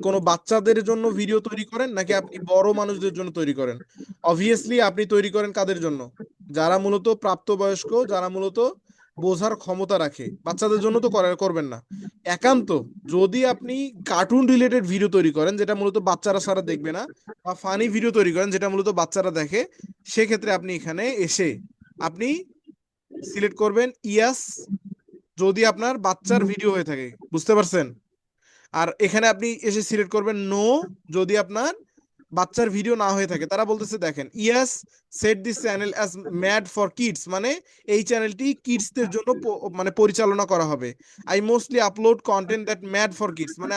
কোনো বাচ্চাদের জন্য ভিডিও তৈরি করেন নাকি আপনি বড় মানুষদের জন্য তৈরি করেন? অবভিয়াসলি আপনি তৈরি করেন কাদের জন্য? যারা মূলত প্রাপ্তবয়স্ক, যারা মূলত বোঝার ক্ষমতা রাখে। বাচ্চাদের জন্য তো করবেন না। একান্ত যদি আপনি কার্টুন রিলেটেড ভিডিও তৈরি করেন যেটা মূলত বাচ্চারা সারা দেখবে না, বা ফানি ভিডিও তৈরি করেন যেটা মূলত বাচ্চারা দেখে, সেক্ষেত্রে আপনি এখানে এসে আপনি সিলেক্ট করবেন ইয়াস, যদি আপনার বাচ্চার ভিডিও হয়ে থাকে, বুঝতে পারছেন? আর এখানে আপনি এসে সিলেক্ট করবেন নো, যদি আপনার বাচ্চার ভিডিও না হয়ে থাকে। তারা বলতেছে দেখেন, yes set this channel as made for kids, মানে এই চ্যানেলটি কিডসদের জন্য মানে পরিচালনা করা হবে। I mostly upload content that made for kids, মানে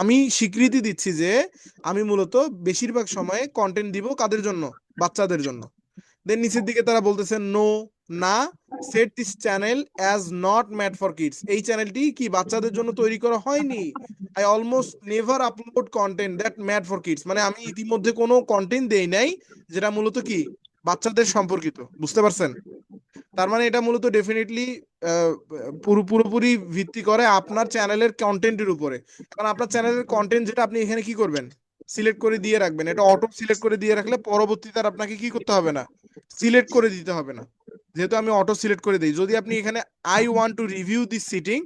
আমি স্বীকৃতি দিচ্ছি যে আমি মূলত বেশিরভাগ সময়ে কন্টেন্ট দিব কাদের জন্য? বাচ্চাদের জন্য। দেন নিচের দিকে তারা বলতেছে নো, না, set this channel as not made for kids, এই চ্যানেলটি কি বাচ্চাদের জন্য তৈরি করা হয়নি। I almost never upload content that made for kids, মানে আমি ইতিমধ্যে কোনো কন্টেন্ট দেই নাই যেটা মূলত কি বাচ্চাদের সম্পর্কিত, বুঝতে পারছেন? তার মানে এটা মূলত ডেফিনেটলি পুরোপুরি ভিত্তি করে আপনার চ্যানেলের কন্টেন্টের উপরে। কারণ আপনার চ্যানেলের কন্টেন্ট যেটা আপনি এখানে কি করবেন? সিলেক্ট করে দিয়ে রাখবেন। এটা অটো সিলেক্ট করে দিয়ে রাখলে পরবর্তীতে আর আপনাকে কি করতে হবে না, সিলেক্ট করে দিতে হবে না, যেহেতু আমি অটো সিলেক্ট করে দিই। যদি আপনি এখানে I want to review this setting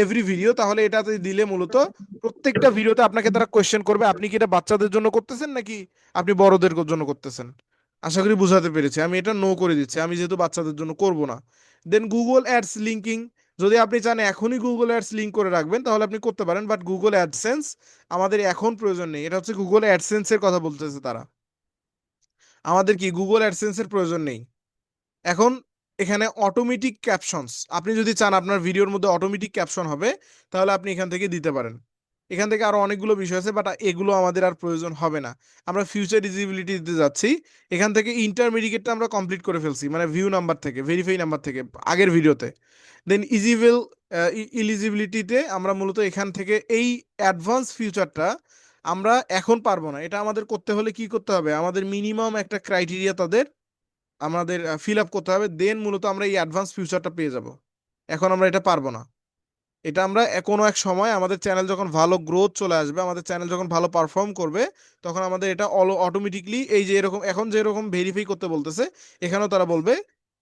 every video, তাহলে এটাতে দিলে মূলত প্রত্যেকটা ভিডিওতে আপনাকে তারা কোয়েশ্চেন করবে আপনি কি এটা বাচ্চাদের জন্য করতেছেন নাকি আপনি বড়দের জন্য করতেছেন। আশা করি বুঝাতে পেরেছি। আমি এটা নো করে দিচ্ছি, আমি যেহেতু বাচ্চাদের জন্য করব না। দেন গুগল অ্যাডস লিঙ্কিং, যদি আপনি চান এখনই গুগল অ্যাডস লিঙ্ক করে রাখবেন তাহলে আপনি করতে পারেন, বাট গুগল অ্যাডসেন্স আমাদের এখন প্রয়োজন নেই। এটা হচ্ছে গুগল অ্যাডসেন্সের কথা বলতেছে তারা, আমাদের কি গুগল অ্যাডসেন্সের প্রয়োজন নেই এখন। এখানে অটোমেটিক ক্যাপশনস, আপনি যদি চান আপনার ভিডিওর মধ্যে অটোমেটিক ক্যাপশন হবে তাহলে আপনি এখান থেকে দিতে পারেন। এখান থেকে আরো অনেকগুলো বিষয় আছে, বাট এগুলো আমাদের আর প্রয়োজন হবে না। আমরা ফিউচার ইলিজিবিলিটি দিতে যাচ্ছি। এখান থেকে ইন্টারমিডিয়েটটা আমরা কমপ্লিট করে ফেলছি, মানে ভিউ নাম্বার থেকে, ভেরিফাই নাম্বার থেকে আগের ভিডিওতে। দেন ইলিজিবিলিটিতে আমরা মূলত এখান থেকে এই অ্যাডভান্স ফিউচারটা আমরা এখন পারবো না। এটা আমাদের করতে হলে কি করতে হবে? আমাদের মিনিমাম একটা ক্রাইটেরিয়া তাদের আমাদের ফিল আপ করতে হবে, দেন মূলত আমরা এই অ্যাডভান্স ফিউচারটা পেয়ে যাব। এখন আমরা এটা পারবো না। এটা আমরা কোনো এক সময় আমাদের চ্যানেল যখন ভালো গ্রোথ চলে আসবে, আমাদের চ্যানেল যখন ভালো পারফর্ম করবে, তখন আমাদের এটা অটোমেটিকলি এই যে এরকম এখন যেরকম ভেরিফাই করতে বলতেছে, এখানেও তারা বলবে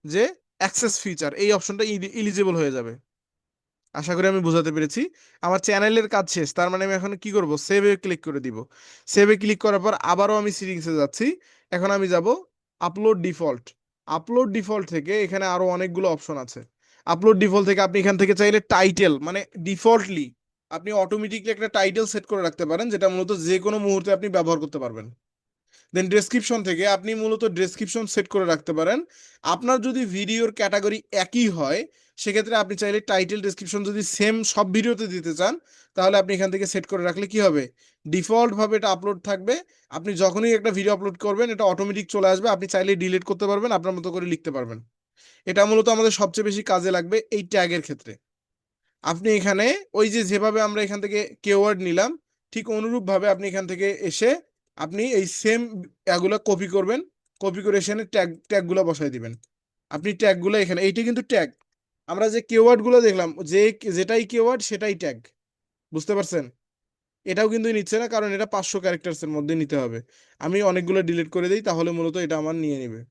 যে অ্যাক্সেস ফিচার, এই অপশনটা ইলিজিবল হয়ে যাবে। আশা করি আমি বোঝাতে পেরেছি। আমার চ্যানেলের কাজ শেষ, তার মানে আমি এখন কি করব? সেভে ক্লিক করে দিব। সেভে ক্লিক করার পর আবারও আমি সেটিংসে যাচ্ছি। এখন আমি যাব আপলোড ডিফল্ট। আপলোড ডিফল্ট থেকে এখানে আরো অনেকগুলো অপশন আছে। আপলোড ডিফল্ট থেকে আপনি এখান থেকে চাইলে টাইটেল, মানে ডিফল্টলি আপনি অটোমেটিকলি একটা টাইটেল সেট করে রাখতে পারেন যেটা মূলত যে কোনো মুহূর্তে আপনি ব্যবহার করতে পারবেন। দেন ডেসক্রিপশন থেকে আপনি মূলত ডেসক্রিপশন সেট করে রাখতে পারেন। আপনার যদি ভিডিওর ক্যাটাগরি একই হয় সেক্ষেত্রে আপনি চাইলে টাইটেল ডেসক্রিপশন যদি সেম সব ভিডিওতে দিতে চান তাহলে আপনি এখান থেকে সেট করে রাখলে কি হবে? ডিফল্ট ভাবে এটা আপলোড থাকবে। আপনি যখনই একটা ভিডিও আপলোড করবেন এটা অটোমেটিক চলে আসবে, আপনি চাইলে ডিলিট করতে পারবেন, আপনার মতো করে লিখতে পারবেন। এটা মূলত আমাদের সবচেয়ে বেশি কাজে লাগবে এই ট্যাগের ক্ষেত্রে। আপনি এখানে ওই যে যেভাবে আমরা এখান থেকে কেওয়ার্ড নিলাম ঠিক অনুরূপ ভাবে আপনি এখান থেকে এসে আপনি এই সেম এগুলো কপি করবেন, কপি করে এখানে ট্যাগগুলো বসাই দিবেন। আপনি ট্যাগগুলো এখানে, এইটা কিন্তু ট্যাগ, আমরা যে কেওয়ার্ড গুলো দেখলাম যে যেটাই কেওয়ার্ড সেটাই ট্যাগ, বুঝতে পারছেন? এটাও কিন্তু নিচ্ছে না কারণ এটা 500 ক্যারেক্টার্স এর মধ্যে নিতে হবে। আমি অনেকগুলো ডিলিট করে দিই তাহলে মূলত এটা আমার নিয়ে নেবে।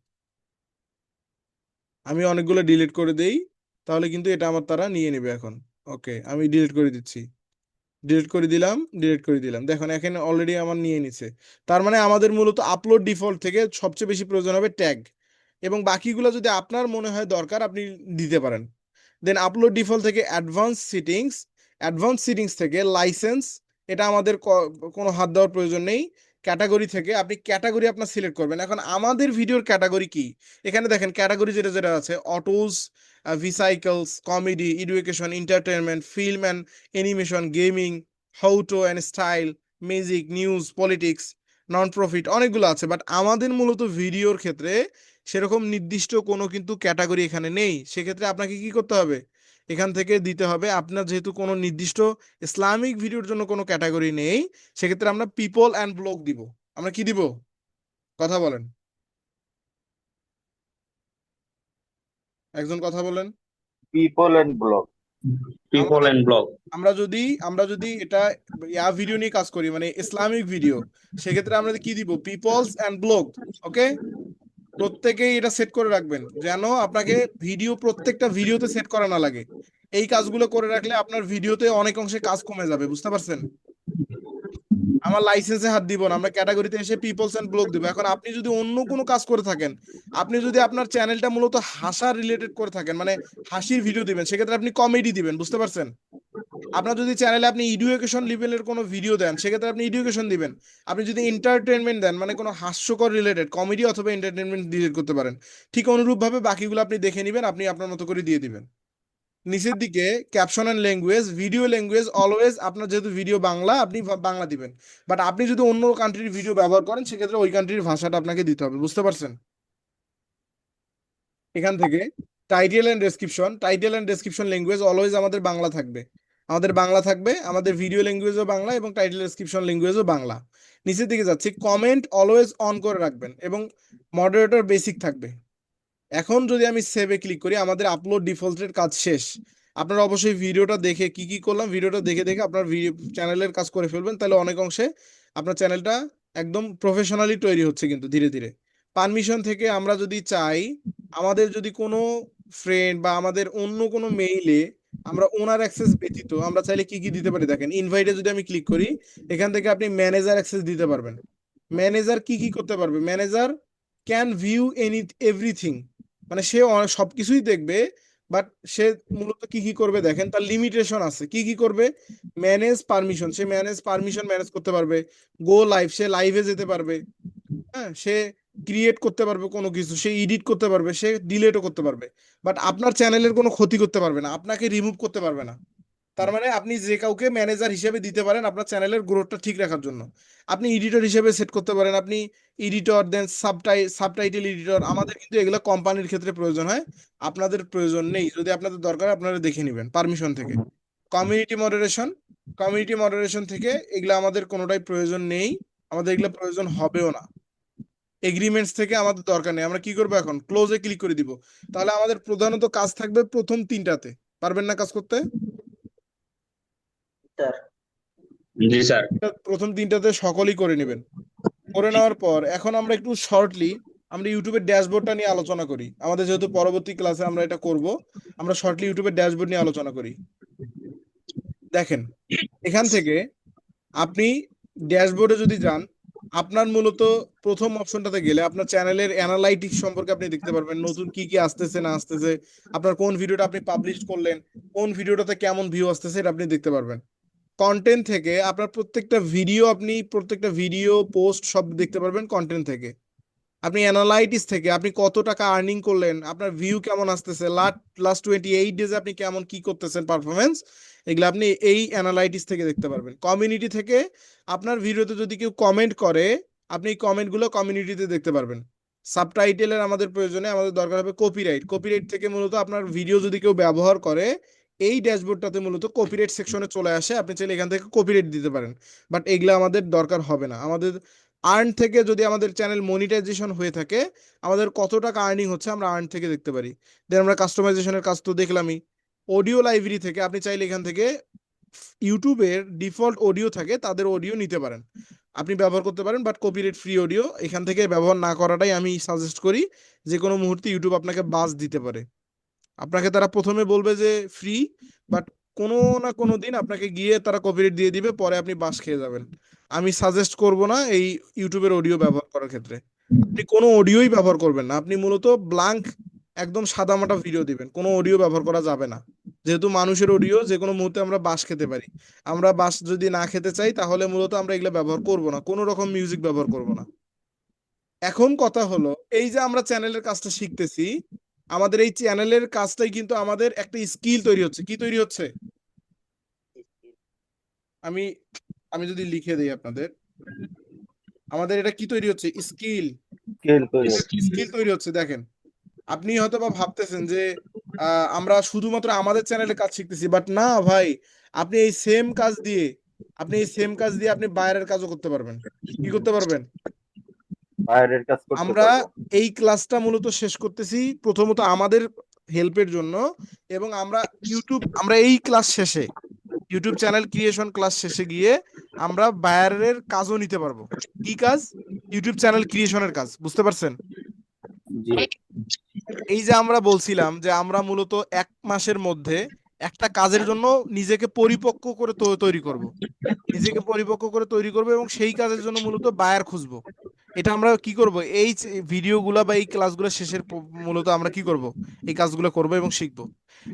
আমি অনেকগুলো ডিলিট করে দেই তাহলে কিন্তু এটা আমার তারা নিয়ে নেবে এখন। ওকে, আমি ডিলিট করে দিচ্ছি, ডিলিট করে দিলাম, ডিলিট করে দিলাম, দেখুন এখানে অলরেডি আমার নিয়ে নিছে। তার মানে আমাদের মূলত আপলোড ডিফল্ট থেকে সবচেয়ে বেশি প্রয়োজন হবে ট্যাগ, এবং বাকিগুলো যদি আপনার মনে হয় দরকার আপনি দিতে পারেন। দেন আপলোড ডিফল্ট থেকে অ্যাডভান্স সিটিংস, অ্যাডভান্স সিটিংস থেকে লাইসেন্স, এটা আমাদের কোনো হাত দেওয়ার প্রয়োজন নেই। ক্যাটাগরি থেকে আপনি ক্যাটাগরি আপনার সিলেক্ট করবেন। এখন আমাদের ভিডিওর ক্যাটাগরি কি? এখানে দেখেন ক্যাটাগরি যেটা যেটা আছে, autos, vehicles, comedy, education, entertainment, film and animation, gaming, how to and style, music, news, politics, non profit, অনেকগুলো আছে। বাট আমাদের মূলত ভিডিওর ক্ষেত্রে সেরকম নির্দিষ্ট কোনো কিন্তু ক্যাটাগরি এখানে নেই। সেক্ষেত্রে আপনাকে কি করতে হবে? এখান থেকে দিতে হবে, আপনার যেহেতু কোনো নির্দিষ্ট ইসলামিক ভিডিওর জন্য কোনো ক্যাটাগরি নেই, সেক্ষেত্রে আমরা পিপল অ্যান্ড ব্লগ দিব। আমরা কি দিব? কথা বলেন। একজন কথা বলেন। People and blog. পিপল আমরা এন্ড ব্লগ। আমরা যদি এটা ভিডিও নিয়ে কাজ করি, মানে ইসলামিক ভিডিও, সেক্ষেত্রে আমরা কি দিব? People's and blog. ওকে, প্রত্যেকেই এটা সেট করে রাখবেন যেন আপনাকে প্রত্যেকটা ভিডিওতে সেট করা না লাগে। এই কাজগুলো করে রাখলে আপনার ভিডিওতে অনেক অংশে কাজ কমে যাবে, বুঝতে পারছেন? আমার লাইসেন্সে হাত দিব না, আমরা ক্যাটাগরিতে এসে পিপলস এন্ড ব্লগ দিব। এখন আপনি যদি অন্য কোনো কাজ করে থাকেন, আপনি যদি আপনার চ্যানেলটা মূলত হাসা রিলেটেড করে থাকেন, মানে হাসির ভিডিও দিবেন, সেক্ষেত্রে আপনি কমেডি দিবেন, বুঝতে পারছেন? আপনার যদি চ্যানেলে আপনি এডুকেশন লেভেলের কোনো ভিডিও দেন, সেক্ষেত্রে আপনি এডুকেশন দিবেন। আপনি যদি এন্টারটেনমেন্ট দেন, মানে কোনো হাস্যকর রিলেটেড কমেডি অথবা এন্টারটেনমেন্ট ডিলিট করতে পারেন। ঠিক অনুরূপভাবে বাকিগুলো আপনি দেখে নেবেন, আপনি আপনার মতো করে দিয়ে দিবেন। নিচের দিকে caption and language, video language always আপনার যেহেতু ভিডিও বাংলা, আপনি বাংলা দিবেন। বাট আপনি যদি অন্য কান্ট্রির ভিডিও ব্যবহার করেন, সেক্ষেত্রে ওই কান্ট্রির ভাষাটা আপনাকে দিতে হবে, বুঝতে পারছেন? এখান থেকে title and description language always আমাদের বাংলা থাকবে। আমাদের ভিডিও ল্যাঙ্গুয়েজও বাংলা এবং টাইটেল ডেসক্রিপশন ল্যাঙ্গুয়েজও বাংলা। নিচের দিকে যাচ্ছি, কমেন্ট অলওয়েজ অন করে রাখবেন এবং মডারেটর বেসিক থাকবে। এখন যদি আমি সেভে ক্লিক করি, আমাদের আপলোড ডিফল্টের কাজ শেষ। আপনারা অবশ্যই ভিডিওটা দেখে কি কি করলাম, ভিডিওটা দেখে দেখে আপনার চ্যানেলের কাজ করে ফেলবেন, তাহলে অনেক অংশে আপনার চ্যানেলটা একদম প্রফেশনালি তৈরি হচ্ছে কিন্তু ধীরে ধীরে। পারমিশন থেকে আমরা যদি চাই, আমাদের যদি কোনো ফ্রেন্ড বা আমাদের অন্য কোনো মেইলে আমরা ওনার অ্যাক্সেস ব্যতীত আমরা চাইলে কি কি দিতে পারি দেখেন। ইনভাইটে যদি আমি ক্লিক করি, এখান থেকে আপনি ম্যানেজার অ্যাক্সেস দিতে পারবেন। ম্যানেজার কি কি করতে পারবে? ম্যানেজার ক্যান ভিউ এভরিথিং, মানে সে সবকিছুই দেখবে। বাট সে মূলত কি কি করবে দেখেন, তার লিমিটেশন আছে। কি কি করবে? ম্যানেজ পারমিশন, সে ম্যানেজ করতে পারবে। গো লাইভ, সে লাইভে যেতে পারবে। হ্যাঁ, সে ক্রিয়েট করতে পারবে কোনো কিছু, সে এডিট করতে পারবে, সে ডিলেটও করতে পারবে। বাট আপনার চ্যানেলের কোনো ক্ষতি করতে পারবে না, আপনাকে রিমুভ করতে পারবে না। তার মানে আপনি যে কাউকে ম্যানেজার হিসেবে দিতে পারেন আপনার চ্যানেলের গ্রোথটা ঠিক রাখার জন্য। আপনি এডিটর হিসেবে সেট করতে পারেন, আপনি এডিটর, দেন সাবটাইটেল এডিটর। আমাদের কিন্তু এগুলো কোম্পানির ক্ষেত্রে প্রয়োজন হয়, আপনাদের প্রয়োজন নেই। যদি আপনাদের দরকার আপনারা দেখে নেবেন পারমিশন থেকে। কমিউনিটি মডারেশন থেকে এগুলো আমাদের কোনোটাই প্রয়োজন নেই, আমাদের এগুলো প্রয়োজন হবেও না। এগ্রিমেন্টস থেকে আমাদের দরকার নেই। আমরা কি করবো এখন? ক্লোজে ক্লিক করে দিব। তাহলে আমাদের প্রধানত কাজ থাকবে প্রথম তিনটাতে। পারবেন না কাজ করতে? জি স্যার। প্রথম তিনটাতে সকলেই করে নেবেন। করে নেওয়ার পর এখন আমরা একটু শর্টলি আমরা ইউটিউবের ড্যাশবোর্ডটা নিয়ে আলোচনা করি। আমাদের যেহেতু পরবর্তী ক্লাসে আমরা এটা করব, আমরা শর্টলি ইউটিউবের ড্যাশবোর্ড নিয়ে আলোচনা করি। দেখেন, এখান থেকে আপনি ড্যাশবোর্ডে যদি যান, আপনার মূলত প্রথম অপশনটাতে গেলে আপনার চ্যানেলের অ্যানালাইটিক্স সম্পর্কে আপনি দেখতে পারবেন, নতুন কি কি আসতেছে না আসতেছে, আপনার কোন ভিডিওটা আপনি পাবলিশ করলেন, কোন ভিডিওটাতে কেমন ভিউ আসতেছে, এটা আপনি দেখতে পারবেন। কন্টেন্ট থেকে আপনার প্রত্যেকটা ভিডিও পোস্ট সব দেখতে পারবেন কন্টেন্ট থেকে। আপনি অ্যানালাইটিস থেকে আপনি কত টাকা আর্নিং করলেন, আপনার ভিউ কেমন আসতেছে, লাস্ট 28 ডেজ আপনি কেমন কি করতেছেন পারফরমেন্স, এগুলো আপনি এই অ্যানালাইটিস থেকে দেখতে পারবেন। কমিউনিটি থেকে আপনার ভিডিওতে যদি কেউ কমেন্ট করে, আপনি এই কমেন্টগুলো কমিউনিটিতে দেখতে পারবেন। সাবটাইটেলের আমাদের দরকার হবে কপিরাইট থেকে মূলত আপনার ভিডিও যদি কেউ ব্যবহার করে, এই ড্যাশবোর্ডটাতে মূলত কপিরাইট সেকশনে চলে আসে, আপনি চাইলে এখান থেকে কপিরাইট দিতে পারেন। বাট এগুলো আমাদের দরকার হবে না। আমাদের আর্ন থেকে, যদি আমাদের চ্যানেল মনিটাইজেশন হয়ে থাকে, আমাদের কত টাকা আর্নিং হচ্ছে আমরা আর্ন থেকে দেখতে পারি। দেন আমরা কাস্টমাইজেশনের কাজ তো দেখলামই। অডিও লাইব্রেরি থেকে আপনি চাইলে এখান থেকে ইউটিউবের ডিফল্ট অডিও থাকে, তাদের অডিও নিতে পারেন, আপনি ব্যবহার করতে পারেন। বাট কপিরাইট ফ্রি অডিও এখান থেকে ব্যবহার না করাটাই আমি সাজেস্ট করি। যে কোনো মুহূর্তে ইউটিউব আপনাকে বাজ দিতে পারে। আপনাকে তারা প্রথমে বলবে যে ফ্রি, বাট কোনো না কোনো দিন আপনাকে গিয়ে তারা কপিরাইট দিয়ে দিবে, পরে আপনি বাস খেয়ে যাবেন। আমি সাজেস্ট করব না এই ইউটিউবের অডিও ব্যবহার করার ক্ষেত্রে। আপনি কোনো অডিওই ব্যবহার করবেন না, আপনি মূলত ব্লাঙ্ক একদম সাদামাটা ভিডিও দিবেন, কোনো অডিও ব্যবহার করা যাবে না। যেহেতু মানুষের অডিও যে কোনো মুহূর্তে আমরা বাস খেতে পারি, আমরা বাস যদি না খেতে চাই তাহলে মূলত আমরা এগুলো ব্যবহার করব না, কোনো রকম মিউজিক ব্যবহার করব না। এখন কথা হলো, এই যে আমরা চ্যানেলের কাজটা শিখতেছি, আমাদের এই চ্যানেলের কাজটাই কিন্তু আমাদের একটা স্কিল তৈরি হচ্ছে। কি তৈরি হচ্ছে? আমি আমি যদি লিখে দিই আপনাদের, আমাদের এটা কি তৈরি হচ্ছে? স্কিল। স্কেল তৈরি হচ্ছে। স্কিল তৈরি হচ্ছে। দেখেন, আপনি হয়তো বা ভাবতেছেন যে আমরা শুধুমাত্র আমাদের চ্যানেলে কাজ শিখতেছি, বাট না ভাই, আপনি এই সেম কাজ দিয়ে আপনি বাইরের কাজও করতে পারবেন। কি করতে পারবেন? বাইরের কাজ করতে আমরা পারবো। এই ক্লাসটা মূলত শেষ করতেছি প্রথমত আমাদের হেল্পের জন্য। এবং আমরা এই ক্লাস শেষে ইউটিউব চ্যানেল ক্রিয়েশন ক্লাস শেষে গিয়ে আমরা বায়ারের কাজও নিতে পারবো। কি কাজ? ইউটিউব চ্যানেল ক্রিয়েশনের কাজ, বুঝতে পারছেন? জি এই যে আমরা বলছিলাম যে আমরা মূলত 1 মাসের মধ্যে একটা কাজের জন্য নিজেকে পরিপক্ক করে তৈরি করব, নিজেকে পরিপক্ক করে তৈরি করব এবং সেই কাজের জন্য মূলত বায়ার খুঁজবো। এটা আমরা কি করব, এই ভিডিওগুলো বা এই ক্লাসগুলো শেষের মূলত আমরা কি করব, এই কাজগুলো করব এবং শিখব।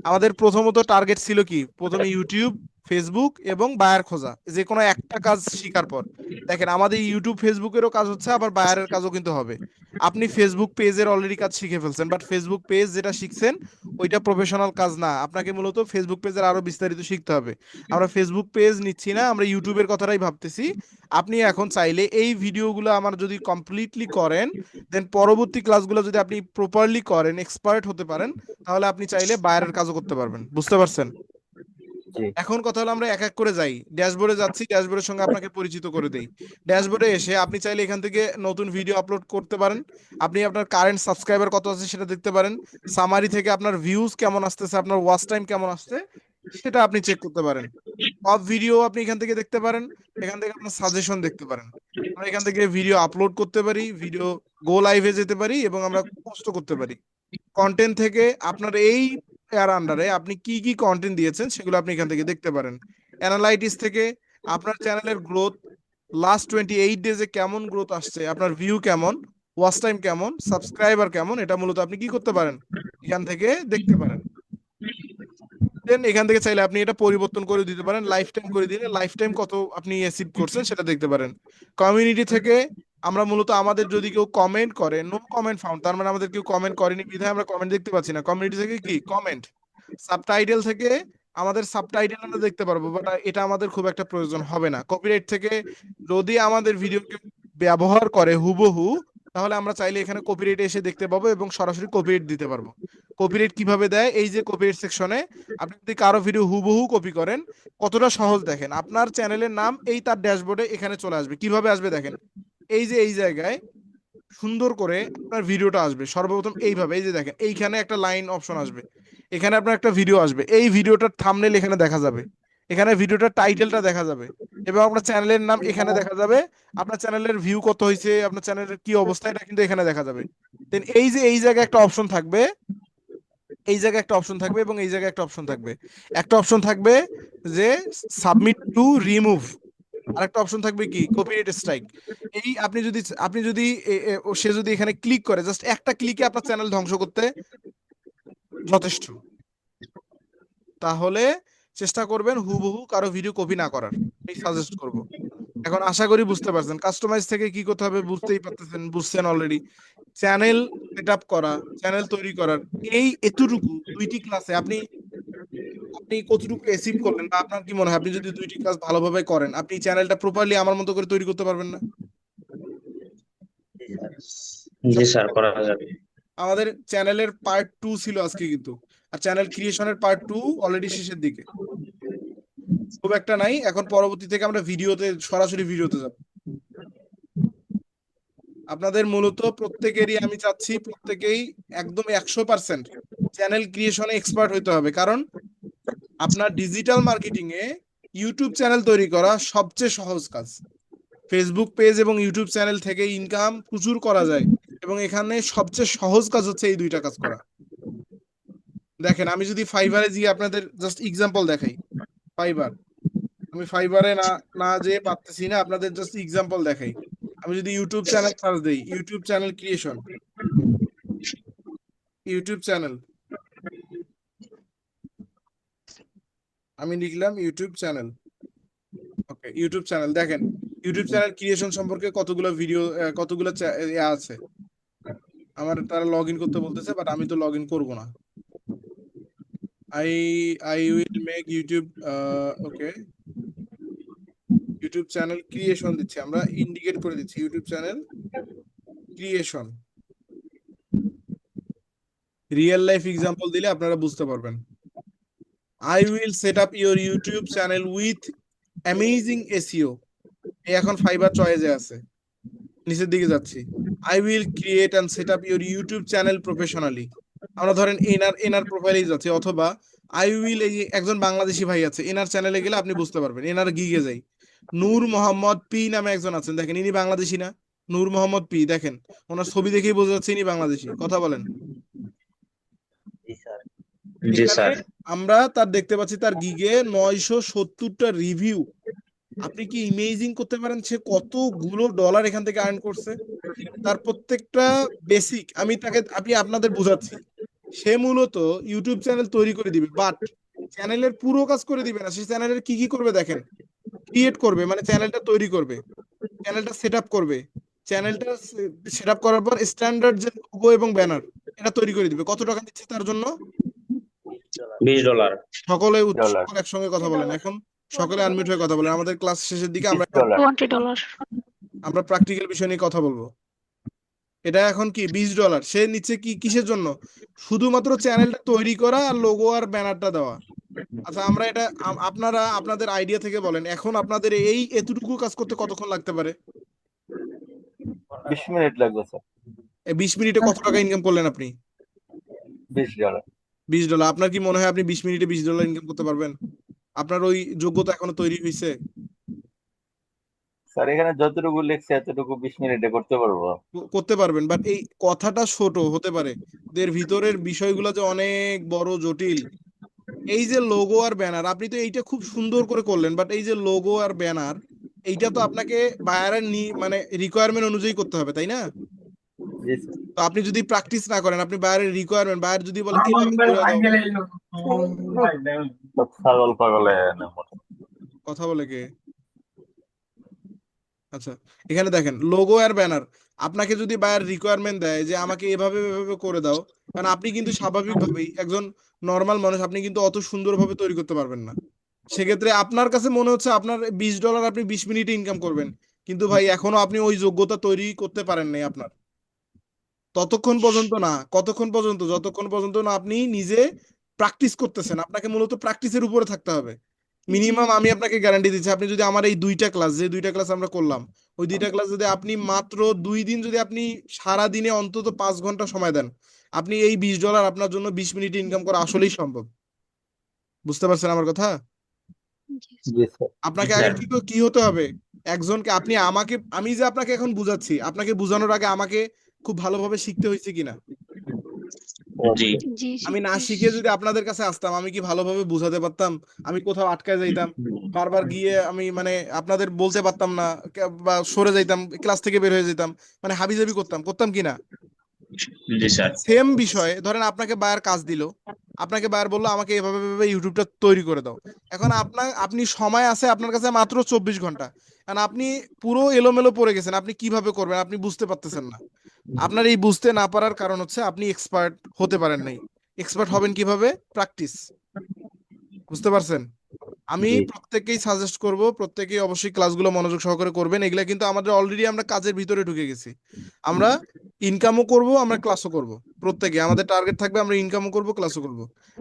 আমাদের প্রথমত টার্গেট ছিল কি, প্রথমে ইউটিউব, ফেসবুক এবং বায়ার খোঁজা, যে কোনো একটা কাজ শিখার পর দেখেন আমাদের ইউটিউব ফেসবুকেরও কাজ হচ্ছে, আবার বায়ারের কাজও কিন্তু হবে। আপনি ফেসবুক পেজের অলরেডি কাজ শিখে ফেলছেন, বাট ফেসবুক পেজ যেটা শিখছেন ওইটা প্রফেশনাল কাজ না, আপনাকে মূলত ফেসবুক পেজের আরো বিস্তারিত শিখতে হবে। আমরা ফেসবুক পেজ নিচ্ছি না, আমরা ইউটিউবের কথাটাই ভাবতেছি। আপনি এখন চাইলে এই ভিডিওগুলো আমার যদি কমপ্লিটলি করেন, দেন পরবর্তী ক্লাসগুলো যদি আপনি প্রপারলি করেন, এক্সপার্ট হতে পারেন, তাহলে আপনি চাইলে বাইরের কাজও করতে পারবেন, বুঝতে পারছেন? জি এখন কথা হলো আমরা এক এক করে যাই, ড্যাশবোর্ডে যাচ্ছি, ড্যাশবোর্ডের সঙ্গে আপনাকে পরিচিত করে দেই। ড্যাশবোর্ডে এসে আপনি চাইলে এখান থেকে নতুন ভিডিও আপলোড করতে পারেন, আপনি আপনার কারেন্ট সাবস্ক্রাইবার কত আছে সেটা দেখতে পারেন, সামারি থেকে আপনার ভিউজ কেমন আসতেছে, আপনার ওয়াচ টাইম কেমন আসছে সেটা আপনি চেক করতে পারেন। সব ভিডিও আপনি এখান থেকে দেখতে পারেন, এখান থেকে আপনার সাজেশন দেখতে পারেন। আমরা এখান থেকে ভিডিও আপলোড করতে পারি, ভিডিও গো লাইভে যেতে পারি এবং আমরা পোস্ট করতে পারি। কন্টেন্ট থেকে আপনার এই এর আন্ডারে আপনি কি কি কন্টেন্ট দিয়েছেন সেগুলো আপনি এখান থেকে দেখতে পারেন। অ্যানালাইটিক্স থেকে আপনার চ্যানেলের গ্রোথ, লাস্ট 28 ডেজে কেমন গ্রোথ আসছে, আপনার ভিউ কেমন, ওয়াচ টাইম কেমন, সাবস্ক্রাইবার কেমন, এটা মূলত আপনি কি করতে পারেন, এখান থেকে দেখতে পারেন। দেন এখান থেকে চাইলে আপনি এটা পরিবর্তন করে দিতে পারেন, লাইফ টাইম করে দিলে লাইফ টাইম কত আপনি অ্যাচিভ করছেন সেটা দেখতে পারেন। কমিউনিটি থেকে আমরা মূলত আমাদের যদি কেউ কমেন্ট করে, নো কমেন্ট ফাউন্ড, তার মানে আমাদের কেউ কমেন্ট করেনি বিধায় আমরা কমেন্ট দেখতে পাচ্ছি না। কমিউনিটি থেকে কি কমেন্ট, সাবটাইটেল থেকে আমাদের সাবটাইটেল আমরা দেখতে পারবো, বাট এটা আমাদের খুব একটা প্রয়োজন হবে না। কপিরাইট থেকে যদি আমাদের ভিডিওকে ব্যবহার করে হুবহু, তাহলে আমরা চাইলে এখানে কপিরাইট এসে দেখতে পাবো এবং সরাসরি কপিরাইট দিতে পারবো। কপিরাইট কিভাবে দেয়, এই যে কপিরাইট সেকশনে আপনি যদি কারো ভিডিও হুবহু কপি করেন, কতটা সহজ দেখেন, আপনার চ্যানেলের নাম এই তার ড্যাশবোর্ডে এখানে চলে আসবে। কিভাবে আসবে দেখেন, এই যে এই জায়গায় সুন্দর করে আপনার ভিডিওটা আসবে সর্বপ্রথম এইভাবে, এই যে দেখেন এইখানে একটা লাইন অপশন আসবে, এখানে আপনার একটা ভিডিও আসবে, এই ভিডিওটার থাম্বনেল এখানে দেখা যাবে, এখানে ভিডিওটার টাইটেলটা দেখা যাবে এবং আপনার চ্যানেলের নাম এখানে দেখা যাবে, আপনার চ্যানেলের ভিউ কত হয়েছে, আপনার চ্যানেলের কি অবস্থা এটা কিন্তু এখানে দেখা যাবে। দেন এই যে এই জায়গায় একটা অপশন থাকবে, এই জায়গায় একটা অপশন থাকবে এবং এই জায়গায় একটা অপশন থাকবে, একটা অপশন থাকবে যে সাবমিট টু রিমুভ, আর একটা অপশন থাকবে কি কপিরাইট স্ট্রাইক। এই আপনি যদি সে যদি এখানে ক্লিক করে, জাস্ট একটা ক্লিকে আপনার চ্যানেল ধ্বংস করতে যথেষ্ট। তাহলে চেষ্টা করবেন হুবহু কারো ভিডিও কপি না করার, এই সাজেস্ট করব। এখন আশা করি বুঝতে পারছেন কাস্টমাইজ থেকে কি করতে হবে, বুঝতেই পারতেছেন, বুঝছেন অলরেডি। চ্যানেল সেট আপ করা, চ্যানেল তৈরি করার এই এতটুকু 2টি ক্লাসে আপনি আপনি কতটুকু অ্যাচিভ করলেন, বা আপনার কি মনে হয় আপনি যদি 2টি ক্লাস ভালোভাবে করেন, আপনি চ্যানেলটা প্রপারলি আমার মতো করে তৈরি করতে পারবেন না? জি স্যার, করা যাবে। আমাদের চ্যানেলের পার্ট 2 ছিল আজকে কিন্তু, আর চ্যানেল ক্রিয়েশনের পার্ট 2 অলরেডি শেষের দিকে, খুব একটা নাই। এখন পরবর্তী থেকে আমরা সরাসরি ভিডিওতে যাব। আপনাদের মূলত প্রত্যেকেরই আমি চাচ্ছি প্রত্যেকেই একদম 100% চ্যানেল ক্রিয়েশনে এক্সপার্ট হইতে হবে, কারণ আপনার ডিজিটাল মার্কেটিং এ ইউটিউব চ্যানেল তৈরি করা সবচেয়ে সহজ কাজ। ফেসবুক পেজ এবং ইউটিউব চ্যানেল থেকে ইনকাম প্রচুর করা যায় এবং এখানে সবচেয়ে সহজ কাজ হচ্ছে এই 2টা কাজ করা। দেখেন আমি যদি ফাইবারে গিয়ে আপনাদের জাস্ট এক্সাম্পল দেখাই, ফাইবার, আমি ফাইবারে না না যেয়ে পারতেছি না, আপনাদের জাস্ট এক্সাম্পল দেখাই। আমি যদি ইউটিউব চ্যানেল সার্চ দিই, YouTube channel creation, YouTube channel, আমি লিখলাম ইউটিউব চ্যানেল, ওকে ইউটিউব চ্যানেল, দেখেন ইউটিউব চ্যানেল ক্রিয়েশন সম্পর্কে কতগুলো ভিডিও, কতগুলো আছে। আমার তারা লগ ইন করতে বলতেছে, বাট আমি তো লগ ইন করবো না। I I will make YouTube, okay YouTube channel creation দিচ্ছি, আমরা ইন্ডিকেট করে দিচ্ছি YouTube channel creation. Real life example দিলে আপনারা বুঝতে পারবেন। I will set up your YouTube channel with amazing SEO, এখন ফাইবার চয়েসে আছে, নিচের দিকে যাচ্ছি। I will create and set up your YouTube channel professionally, আমরা ধরেন এনার এনার প্রোফাইলেই যাচ্ছি, অথবা আই উইল, এই যে একজন বাংলাদেশি ভাই আছে, এনার চ্যানেলে গেলে আপনি বুঝতে পারবেন। এনার গিগে যাই, নূর মোহাম্মদ পি নামে একজন আছেন, দেখেন ইনি বাংলাদেশি না? নূর মোহাম্মদ পি, দেখেন ওনার ছবি দেখেই বোঝা যাচ্ছে ইনি বাংলাদেশি। কথা বলেন। জি স্যার। জি এখানে স্যার। আমরা তার দেখতে পাচ্ছি তার গিগে 970টা রিভিউ। আপনি কি ইমেজিং করতে পারেন সে কতগুলো ডলার এখান থেকে আর্ন করছে? তার প্রত্যেকটা বেসিক আমি আপনাদের বোঝাচ্ছি। সে মূলত ইউটিউব চ্যানেল তৈরি করে দিবে, বাট চ্যানেলের পুরো কাজ করে দিবে না। সে চ্যানেলের কি কি করবে দেখেন, ক্রিয়েট করবে, মানে চ্যানেলটা তৈরি করবে, চ্যানেলটা সেট আপ করবে, চ্যানেলটা সেট আপ করার পর স্ট্যান্ডার্ড যে লোগো এবং ব্যানার এটা তৈরি করে দিবে। কত টাকা দিচ্ছে তার জন্য? $20। সকলে ডলার। সকলে একসঙ্গে কথা বলেন এখন, সকলে আনমিউট হয়ে কথা বলেন। আমাদের ক্লাস শেষের দিকে আমরা এখন $20। $20 আমরা প্র্যাকটিক্যাল বিষয় নিয়ে কথা বলবো। এটা এখন কি $20। সে নিচ্ছে কি কিসের জন্য? শুধুমাত্র চ্যানেলটা তৈরি করা আর লোগো আর ব্যানারটা দেওয়া। আচ্ছা, আমরা এটা আপনারা আপনাদের আইডিয়া থেকে বলেন, এখন আপনাদের এই এতটুকু কাজ করতে কতক্ষণ লাগতে পারে? 20 মিনিট লাগবে স্যার। 20 মিনিটে কত টাকা ইনকাম করলেন আপনি? $20। $20। আপনার কি মনে হয় আপনি 20 মিনিটে $20 ইনকাম করতে পারবেন? আপনার ওই যোগ্যতা এখনো তৈরি হয়েছে? স্যার এখানে যতটুকু লিখছে এতটুকু 20 মিনিটে করতে পারবো। করতে পারবেন, বাট এই কথাটা ছোট হতে পারে, এর ভিতরের বিষয়গুলো যে অনেক বড় জটিল। এই যে লোগো আর ব্যানার, আপনি তো এইটা খুব সুন্দর করে করলেন, বাট এই যে লোগো আর ব্যানার, এইটা তো আপনাকে বায়ারের মানে রিকোয়ারমেন্ট অনুযায়ী করতে হবে, তাই না? জি স্যার। তো আপনি যদি প্র্যাকটিস না করেন, আপনি বায়ারের রিকোয়ারমেন্ট, বায়ার যদি বলে এভাবে করে দাও, সব ছাগল পাগলে কথা বলে কে? আচ্ছা, এখানে দেখেন লোগো আর ব্যানার, আপনাকে যদি বায়ার রিকোয়ারমেন্ট দেয় যে আমাকে এভাবে এভাবে করে দাও, কারণ আপনি কিন্তু স্বাভাবিকভাবেই একজন নর্মাল মানুষ, আপনি কিন্তু অত সুন্দরভাবে তৈরি করতে পারবেন না। সেক্ষেত্রে আপনার কাছে মনে হচ্ছে আপনার $20 আপনি 20 মিনিটে ইনকাম করবেন, কিন্তু ভাই এখনো আপনি ওই যোগ্যতা তৈরি করতে পারেন নাই আপনার। ততক্ষণ পর্যন্ত না, কতক্ষণ পর্যন্ত? যতক্ষণ পর্যন্ত না আপনি নিজে প্র্যাকটিস করতেছেন। আপনাকে মূলত প্র্যাকটিসের উপরে থাকতে হবে। মিনিমাম আমি আপনাকে গ্যারান্টি দিচ্ছি, আপনি যদি আমার এই দুইটা ক্লাস আমরা করলাম, ওই দুইটা ক্লাস যদি আপনি মাত্র 2 দিন, যদি আপনি সারা দিনে অন্তত 5 ঘন্টা সময় দেন, আপনি এই $20 আপনার জন্য 20 মিনিটে ইনকাম করা আসলেই সম্ভব। বুঝতে পারছেন আমার কথা? জি স্যার। আপনাকে আগে স্যার। কি হতে হবে, একজনকে আপনি আমি যে আপনাকে এখন বুঝাচ্ছি, আপনাকে বুঝানোর আগে আমাকে খুব ভালোভাবে শিখতে হয়েছে কিনা? জি। জি আমি না শিখে যদি আপনাদের কাছে আসতাম, আমি কি ভালোভাবে বুঝাতে পারতাম? আমি কোথাও আটকায় যাইতাম, বারবার গিয়ে আমি মানে আপনাদের বলতে পারতাম না, বা সরে যাইতাম, ক্লাস থেকে বের হয়ে যেতাম, মানে হাবিজাবি করতাম কিনা? জি স্যার। সেম বিষয়, ধরেন আপনাকে বায়ার কাজ দিল, আপনাকে বায়ার বললো আমাকে এভাবে এভাবে ইউটিউবটা তৈরি করে দাও। এখন আপনি সময় আছে আপনার কাছে মাত্র 24 ঘন্টা, কারণ আপনি পুরো এলোমেলো পড়ে গেছেন, আপনি কিভাবে করবেন আপনি বুঝতে পারতেছেন না। আপনার এই বুঝতে না পারার কারণ হচ্ছে আপনি এক্সপার্ট হতে পারেন নাই। এক্সপার্ট হবেন কিভাবে? প্র্যাকটিস। বুঝতে পারছেন? আমি জি। প্রত্যেককেই সাজেস্ট করব, প্রত্যেকেই অবশ্যই ক্লাসগুলো মনোযোগ সহকারে করবেন। এগুলা কিন্তু আমাদের অলরেডি আমরা কাজের ভিতরে ঢুকে গেছি। আমরা ইনকামও করব, আমরা ক্লাসও করব। প্রত্যেকে আমাদের টার্গেট থাকবে আমরা ইনকামও করব, ক্লাসও করব।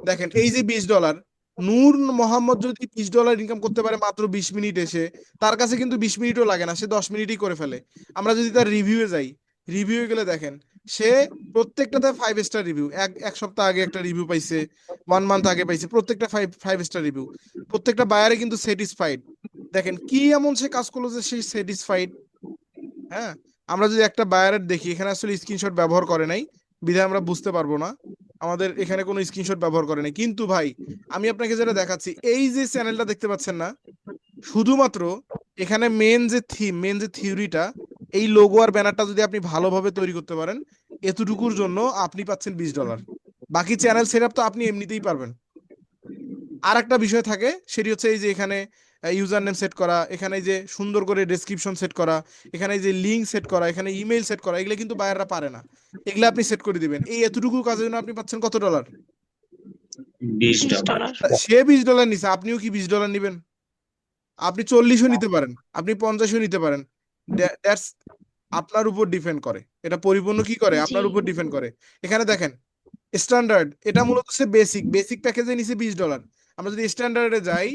দেখেন এই যে $20, নূর মোহাম্মদ যদি $20 ইনকাম করতে পারে মাত্র 20 মিনিট এসে, তার কাছে কিন্তু 20 মিনিটও লাগে না, সে 10 মিনিটই করে ফেলে। আমরা যদি তার রিভিউয়ে যাই, রিভিউয়ে গেলে দেখেন সে প্রত্যেকটাতে 5 স্টার রিভিউ। এক সপ্তাহ আগে একটা রিভিউ পাইছে, 1 মান্থ আগে পাইছে, প্রত্যেকটা ফাইভ স্টার রিভিউ। প্রত্যেকটা বায়ারে কিন্তু স্যাটিসফাইড। দেখেন কি এমন সে কাজ করলো যে সে স্যাটিসফাইড। হ্যাঁ, আমরা যদি একটা বায়ারের দেখি, এখানে আসলে স্ক্রিনশট ব্যবহার করে নাই বিধায় আমরা বুঝতে পারবো না, আমাদের এখানে কোনো স্ক্রিনশট ব্যবহার করে নাই। কিন্তু ভাই আমি আপনাকে যেটা দেখাচ্ছি, এই যে চ্যানেলটা দেখতে পাচ্ছেন না, শুধুমাত্র এখানে মেন যে থিওরিটা, এই লোগো আর ব্যানারটা যদি আপনি ভালোভাবে তৈরি করতে পারেন, এতটুকুর জন্য আপনি পাচ্ছেন $20। বাকি চ্যানেল সেটআপ তো আপনি এমনিতেই পারবেন। আর একটা বিষয় থাকে, সেটি হচ্ছে এই যে এখানে ইউজার নেম সেট করা, এখানে এই যে সুন্দর করে ডেসক্রিপশন সেট করা, এখানে এই যে লিঙ্ক সেট করা, এখানে ইমেইল সেট করা, এগুলো কিন্তু বায়াররা পারে না। এগুলো আপনি সেট করে দিবেন। এই এতটুকু কাজের জন্য আপনি পাচ্ছেন কত ডলার? $20। সে $20 নিছে, আপনিও কি $20 নিবেন? আপনি 40ও নিতে পারেন, আপনি 50ও নিতে পারেন। দ্যাটস আপনার উপর ডিপেন্ড করে, এটা পরিপূর্ণ কি করে আপনার উপর ডিপেন্ড করে। এখানে দেখেন স্ট্যান্ডার্ড, এটা মূলত সে বেসিক প্যাকেজে নিছে $20। আমরা যদি স্ট্যান্ডার্ডে যাই,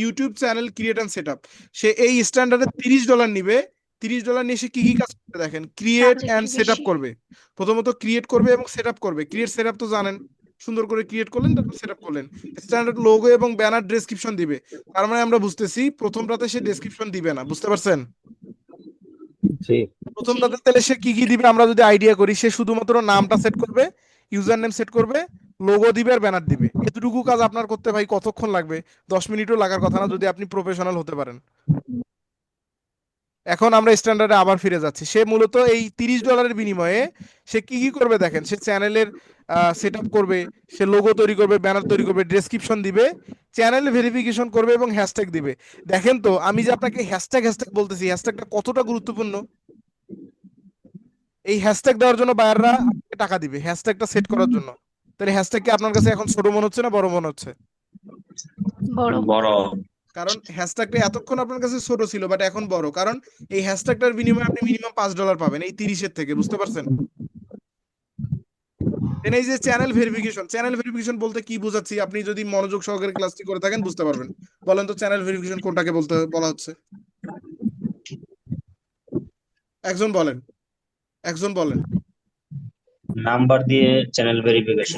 YouTube channel create and setup, সে এই স্ট্যান্ডার্ডে $30 নিবে, $30 নিয়ে সে কি কি কাজ করবে দেখেন, ক্রিয়েট চার্জ অ্যান্ড একটু সেট আপ বেশি। করবে। প্রথমত ক্রিয়েট করবে এবং সেট আপ করবে। ক্রিয়েট সেট আপ তো জানেন, সুন্দর করে ক্রিয়েট করলেন, তারপর সেট আপ করলেন। স্ট্যান্ডার্ড লোগো এবং ব্যানার ডেসক্রিপশন দিবে। তার মানে আমরা বুঝতেছি প্রথমটাতে সে ডেসক্রিপশন দিবে না, বুঝতে পারছেন? জি। প্রথমটাতে তাহলে সে কি কি দিবে আমরা যদি আইডিয়া করি, সে শুধুমাত্র নামটা সেট করবে, ইউজার নেম সেট করবে, লোগো দিবে আর ব্যানার দিবে। এতটুকু কাজ আপনার করতে ভাই কতক্ষণ লাগবে? 10 মিনিটও লাগার কথা না যদি আপনি প্রফেশনাল হতে পারেন। এখন আমরা স্ট্যান্ডার্ডে আবার ফিরে যাচ্ছি। সে মূলত এই $30 বিনিময়ে সে কি কি করবে দেখেন, সে চ্যানেলের সেট আপ করবে, সে লোগো তৈরি করবে, ব্যানার তৈরি করবে, ডেসক্রিপশন দিবে, চ্যানেল ভেরিফিকেশন করবে এবং হ্যাশট্যাগ দিবে। দেখেন তো আমি যে আপনাকে হ্যাশট্যাগ হ্যাশট্যাগ বলতেছি, হ্যাশট্যাগটা কতটা গুরুত্বপূর্ণ। এই হ্যাশট্যাগ দেওয়ার জন্য বায়াররা আপনাকে টাকা দিবে হ্যাশট্যাগটা সেট করার জন্য। তাহলে হ্যাশট্যাগ কি আপনার কাছে এখন ছোট মনে হচ্ছে না বড় মনে হচ্ছে? বড়। বড়। কারণ হ্যাশট্যাগটা এতক্ষণ আপনার কাছে ছোট ছিল, বাট এখন বড়, কারণ এই হ্যাশট্যাগটার বিনিময়ে আপনি মিনিমাম $5 পাবেন এই 30-এর থেকে, বুঝতে পারছেন? Then এই যে চ্যানেল ভেরিফিকেশন বলতে কি বোঝাচ্ছি, আপনি যদি মনোযোগ সহকারে ক্লাসটি করে থাকেন বুঝতে পারবেন। বলেন তো চ্যানেল ভেরিফিকেশন কোনটাকে বলা হচ্ছে? একজন বলেন, একজন বলেন। নাম্বার দিয়ে চ্যানেল ভেরিফিকেশন।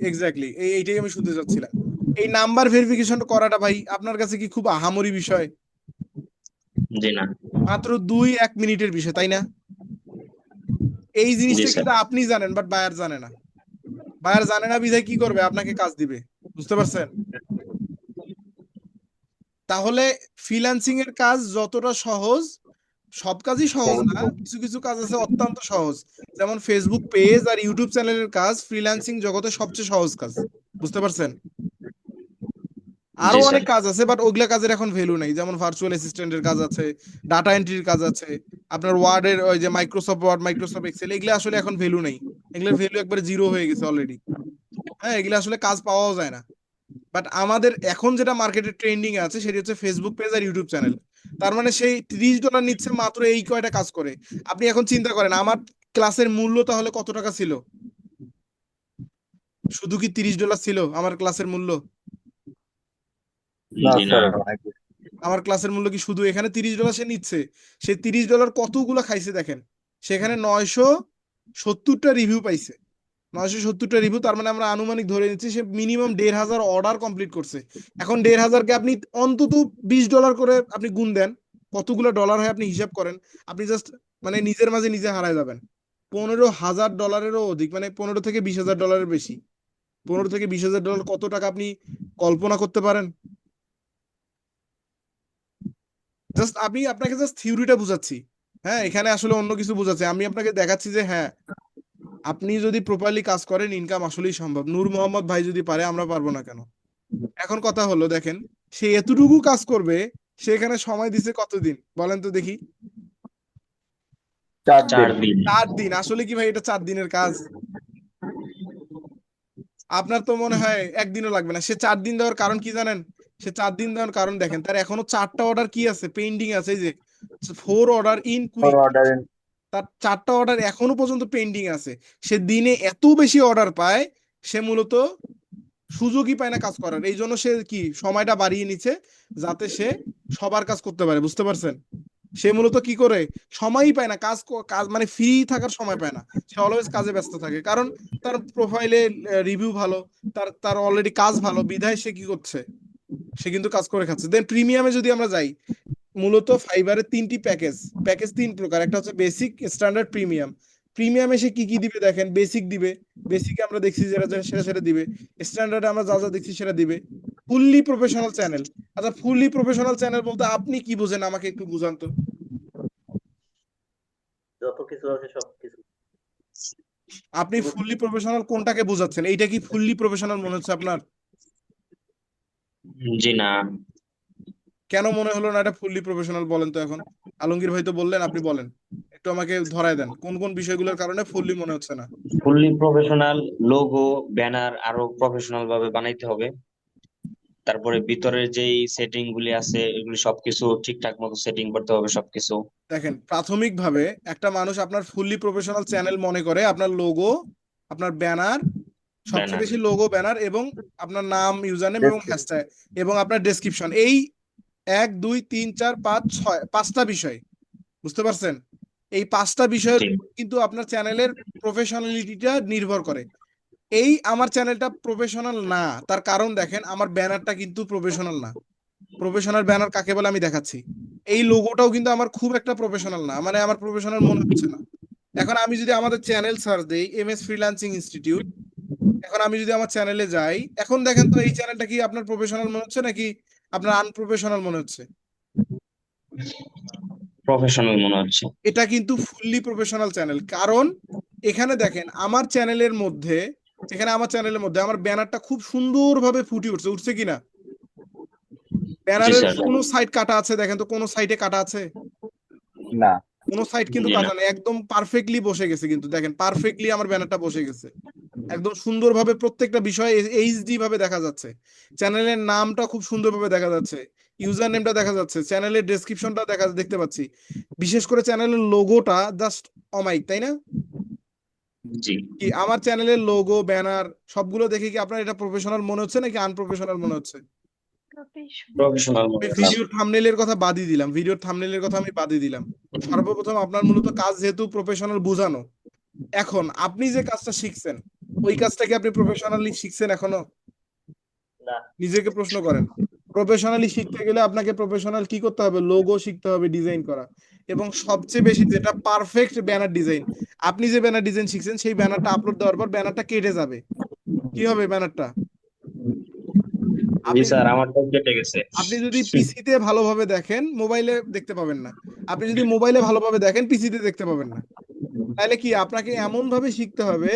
এক্স্যাক্টলি এইটাই আমি শুনতে চাচ্ছিলাম। এই নাম্বার ভেরিফিকেশন করাটা ভাই আপনার কাছে কি খুব আহামরি বিষয়? জি না। মাত্র 2-1 মিনিটের বিষয়, তাই না? এই জি জিনিসটা স্যার। কিন্তু আপনি জানেন, বাট বায়ার জানে না। বায়ার জানে না বিধায় কি করবে, আপনাকে কাজ দিবে, বুঝতে পারছেন? তাহলে ফ্রিল্যান্সিং এর কাজ যতটা সহজ, সব কাজই সহজ না, কিছু কিছু কাজ আছে অত্যন্ত সহজ। যেমন ফেসবুক পেজ আর ইউটিউব চ্যানেলের কাজ ফ্রিল্যান্সিং জগতে সবচেয়ে সহজ কাজ, বুঝতে পারছেন? আরো জি স্যার। অনেক কাজ আছে, বাট ওগুলা কাজের এখন ভ্যালু নেই। যেমন ভার্চুয়াল অ্যাসিস্ট্যান্টের কাজ আছে, ডাটা এন্ট্রির কাজ আছে, আপনার ওয়ার্ডের ওই যে মাইক্রোসফট ওয়ার্ড, মাইক্রোসফট এক্সেল, এগুলা আসলে এখন ভ্যালু নেই। এগুলোর ভ্যালু একবারে জিরো হয়ে গেছে অলরেডি। হ্যাঁ, এগুলা আসলে কাজ পাওয়াও যায় না। বাট আমাদের এখন যেটা মার্কেটে ট্রেন্ডিং আছে সেটা হচ্ছে ফেসবুক পেজ আর ইউটিউব চ্যানেল। তার মানে সেই $30 নিচ্ছে মাত্র এই কয়টা কাজ করে। আপনি এখন চিন্তা করেন আমার ক্লাসের মূল্য তাহলে কত টাকা ছিল? শুধু কি $30 ছিল আমার ক্লাসের মূল্য? না জি না। স্যার, অনেক বেশি। আমার ক্লাসের মূল্য কি শুধু এখানে $30 সে নিচ্ছে? সে $30 কতগুলো খাইছে দেখেন। সেখানে 970টা রিভিউ পাইছে। 970টা রিভিউ, তার মানে আমরা আনুমানিক ধরে নিচ্ছি সে মিনিমাম 1,500 অর্ডার কমপ্লিট করছে। এখন 1,500কে আপনি অন্তত $20 করে আপনি গুণ দেন, কতগুলো ডলার হয় আপনি হিসাব করেন। আপনি জাস্ট মানে নিজের মাঝে নিজে হারায় যাবেন। $15,000-এরও অধিক, মানে $15,000 থেকে $20,000 বেশি। $15,000 থেকে $20,000 কত টাকা আপনি কল্পনা করতে পারেন? জাস্ট আপনাকে জাস্ট থিওরিটা বুঝাচ্ছি। হ্যাঁ, এখানে আসলে অন্য কিছু বুঝাচ্ছি, আমি আপনাকে দেখাচ্ছি যে হ্যাঁ, আপনি যদি প্রপারলি কাজ করেন ইনকাম আসলেই সম্ভব। নূর মোহাম্মদ ভাই যদি পারে, আমরা পারবো না কেন? এখন কথা হলো দেখেন, সে এতটুকু কাজ করবে, সেখানে সময় দিছে কতদিন বলেন তো দেখি? 4 4 দিন। দিন। 4 দিন। আসলে কি ভাই এটা 4 দিনের কাজ? আপনার তো মনে হয় একদিনও লাগবে না। সে 4 দিন দেওয়ার কারণ কি জানেন? সে 4 দিন দেওয়ার কারণ দেখেন, তার এখনো 4টা অর্ডার কি আছে, পেন্ডিং আছে। এই যে 4 অর্ডার ইন কুইক, অর্ডার তার 4টা অর্ডার এখনো পর্যন্ত পেন্ডিং আছে। সে দিনে এত বেশি অর্ডার পায়, সে মূলত সুযোগই পায় না কাজ করার। এই জন্য সে কি সময়টা বাড়িয়ে নিচ্ছে, যাতে সে সবার কাজ করতে পারে, বুঝতে পারছেন? সে মূলত কি করে, সময়ই পায় না কাজ মানে ফ্রি থাকার সময় পায় না। সে অলওয়েজ কাজে ব্যস্ত থাকে, কারণ তার প্রোফাইলে রিভিউ ভালো, তার তার অলরেডি কাজ ভালো, বিধায় সে কি করছে, সে কিন্তু কাজ করে খাচ্ছে। দেন প্রিমিয়ামে যদি আমরা যাই, মূলত ফাইবারের 3টি প্যাকেজ। প্যাকেজ 3 প্রকার, একটা হচ্ছে বেসিক, স্ট্যান্ডার্ড, প্রিমিয়াম। প্রিমিয়ামে সে কি কি দিবে দেখেন, বেসিক দিবে, বেসিকে আমরা দেখছি যেটা যেটা সেটা সেটা দিবে। স্ট্যান্ডার্ডে আমরা যা যা দেখছি সেটা দিবে। Fully professional channel. আচ্ছা, ফুললি প্রফেশনাল চ্যানেল বলতে আপনি কি বোঝেন আমাকে একটু বুঝান তো। যত কিছু আছে সবকিছু। আপনি ফুললি প্রফেশনাল কোনটাকে বোঝাচ্ছেন? এইটা কি ফুললি প্রফেশনাল মনে হচ্ছে আপনার? জি না। কেন মনে হলো না এটা ফুললি প্রফেশনাল বলেন তো এখন? আলমগীর ভাই তো বললেন, আপনি বলেন, একটু আমাকে ধরায় দেন কোন কোন বিষয়গুলোর কারণে ফুললি মনে হচ্ছে না। ফুললি প্রফেশনাল, লোগো ব্যানার আরো প্রফেশনাল ভাবে বানাইতে হবে। তারপরে ভিতরের যেই সেটিং গুলি আছে এগুলি সবকিছু ঠিকঠাক মতো সেটিং করতে হবে সবকিছু। দেখেন, প্রাথমিকভাবে একটা মানুষ আপনার ফুললি প্রফেশনাল চ্যানেল মনে করে আপনার লোগো, আপনার ব্যানার, সবচেয়ে ব্যানার। বেশি লোগো, ব্যানার এবং আপনার নাম, ইউজার নেম এবং হ্যাশট্যাগ এবং আপনার ডেসক্রিপশন, এই 1 2 3 4 5 6 5টা বিষয়। বুঝতে পারছেন? এই 5টা বিষয়ের ঠিক। উপর কিন্তু আপনার চ্যানেলের প্রফেশনালিটিটা নির্ভর করে। এই আমার চ্যানেলটা প্রফেশনাল না, তার কারণ দেখেন আমার ব্যানারটা কিন্তু প্রফেশনাল না। প্রফেশনাল ব্যানার কাকে বলে আমি দেখাচ্ছি। এই লোগোটাও কিন্তু আমার খুব একটা প্রফেশনাল না, মানে আমার প্রফেশনাল মনে হচ্ছে না। এখন আমি যদি আমাদের চ্যানেল সার্চ দেই MS ফ্রিল্যান্সিং ইনস্টিটিউট, এখন আমি যদি আমার চ্যানেলে যাই, এখন দেখেন তো এই চ্যানেলটা কি আপনার প্রফেশনাল মনে হচ্ছে নাকি আপনার আনপ্রফেশনাল মনে হচ্ছে? প্রফেশনাল মনে হচ্ছে। এটা কিন্তু ফুললি প্রফেশনাল চ্যানেল, কারণ এখানে দেখেন আমার চ্যানেলের মধ্যে, আমার ব্যানারটা খুব সুন্দরভাবে ফুটে উঠছে, উঠছে কিনা? জি ব্যানারের স্যার। কোন সাইড কাটা আছে দেখেন তো, কোন সাইডে কাটা আছে? না। কোন সাইড কিন্তু জি না। কাটা নেই, একদম পারফেক্টলি বসে গেছে, কিন্তু দেখেন পারফেক্টলি আমার ব্যানারটা বসে গেছে, একদম সুন্দরভাবে প্রত্যেকটা বিষয় এইচডি ভাবে দেখা যাচ্ছে। চ্যানেলের নামটা খুব সুন্দরভাবে দেখা যাচ্ছে, ইউজার নেমটা দেখা যাচ্ছে, চ্যানেলের ডেসক্রিপশনটা দেখতে পাচ্ছি, বিশেষ করে চ্যানেলের লোগোটা জাস্ট অমাইক, তাই না? জি। কি আমার চ্যানেলের লোগো ব্যানার সবগুলো দেখে কি আপনার এটা প্রফেশনাল মনে হচ্ছে নাকি আনপ্রফেশনাল মনে হচ্ছে? প্রফেশনাল। প্রফেশনাল আমি মনে হচ্ছে। ভিডিওর থাম্বনেইলের কথা বাদই দিলাম, আমি বাদই দিলাম। সর্বপ্রথম আপনার মূলত কাজ যেহেতু প্রফেশনাল বোঝানো, এখন আপনি যে কাজটা শিখছেন ওই কাজটা কি আপনি প্রফেশনালি শিখছেন এখনো? না। নিজেকে প্রশ্ন করেন। প্রফেশনালি শিখতে গেলে আপনাকে প্রফেশনাল কি করতে হবে? লোগো শিখতে হবে, ডিজাইন করা, এবং সবচেয়ে বেশি যেটা পারফেক্ট ব্যানার ডিজাইন। আপনি যে ব্যানার ডিজাইন শিখছেন সেই ব্যানারটা আপলোড দেওয়ার পর ব্যানারটা কেটে যাবে, কি হবে ব্যানারটা? জি আপনি স্যার, আমারটাও কেটে গেছে। আপনি যদি পিসিতে ভালোভাবে দেখেন মোবাইলে দেখতে পাবেন না, আপনি যদি মোবাইলে ভালোভাবে দেখেন পিসিতে দেখতে পাবেন না। তাহলে কি আপনাকে এমন ভাবে শিখতে হবে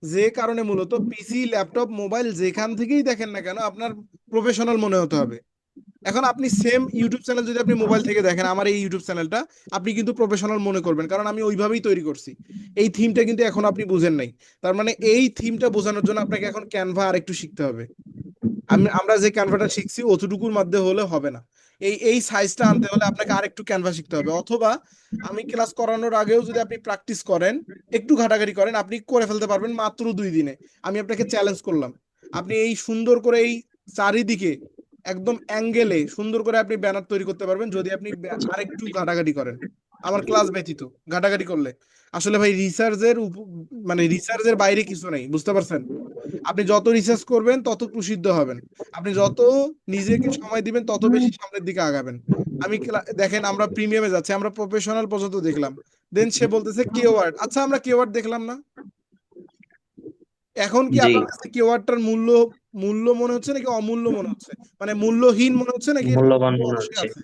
যে কারণে মূলত পিসি ল্যাপটপ মোবাইল যেখান থেকেই দেখেন না কেন আপনার প্রফেশনাল মনে হতে হবে। এখন আপনি সেম ইউটিউব চ্যানেল যদি আপনি মোবাইল থেকে দেখেন, আমার এই ইউটিউব চ্যানেলটা, আপনি কিন্তু প্রফেশনাল মনে করবেন, কারণ আমি ওইভাবেই তৈরি করছি। এই থিমটা কিন্তু এখন আপনি বুঝেন নাই, তার মানে এই থিমটা বোঝানোর জন্য আপনাকে এখন ক্যানভা আর একটু শিখতে হবে। আমরা যে ক্যানভাটা শিখছি অতটুকুর মধ্যে হলে হবে না, এই সাইজটা আনতে হলে আপনাকে আরেকটু ক্যানভা শিখতে হবে, অথবা আমি ক্লাস করানোর আগেও যদি আপনি প্র্যাকটিস করেন, একটু ঘাটাঘাটি করেন, আপনি করে ফেলতে পারবেন মাত্র 2 দিনে। আমি আপনাকে চ্যালেঞ্জ করলাম, আপনি এই সুন্দর করে এই চারিদিকে একদম অ্যাঙ্গেলে সুন্দর করে আপনি ব্যানার তৈরি করতে পারবেন যদি আপনি আরেকটু ঘাটাঘাটি করেন, আমার ক্লাস ব্যতীত ঘাটাঘাটি করলে। আসলে ভাই মানে রিসার্চের বাইরে কিছু নেই, বুঝতে পারছেন? আপনি যত রিসার্চ করবেন তত প্রসিদ্ধ হবেন, আপনি যত নিজেকে সময় দিবেন তত বেশি সামনের দিকে আগাবেন। দেখেন আমরা প্রিমিয়ামে যাচ্ছি, আমরা প্রফেশনাল পর্যন্ত দেখলাম, দেন সে বলতেছে কিওয়ার্ড। আচ্ছা আমরা কিওয়ার্ড দেখলাম না, এখন কি জি। আপনার কাছে কিওয়ার্ডটার মূল্য মূল্য মনে হচ্ছে নাকি অমূল্য মনে হচ্ছে, মানে মূল্যহীন মনে হচ্ছে নাকি এর মূল্যবান মূল্য মনে অবশ্যই হচ্ছে। আছে?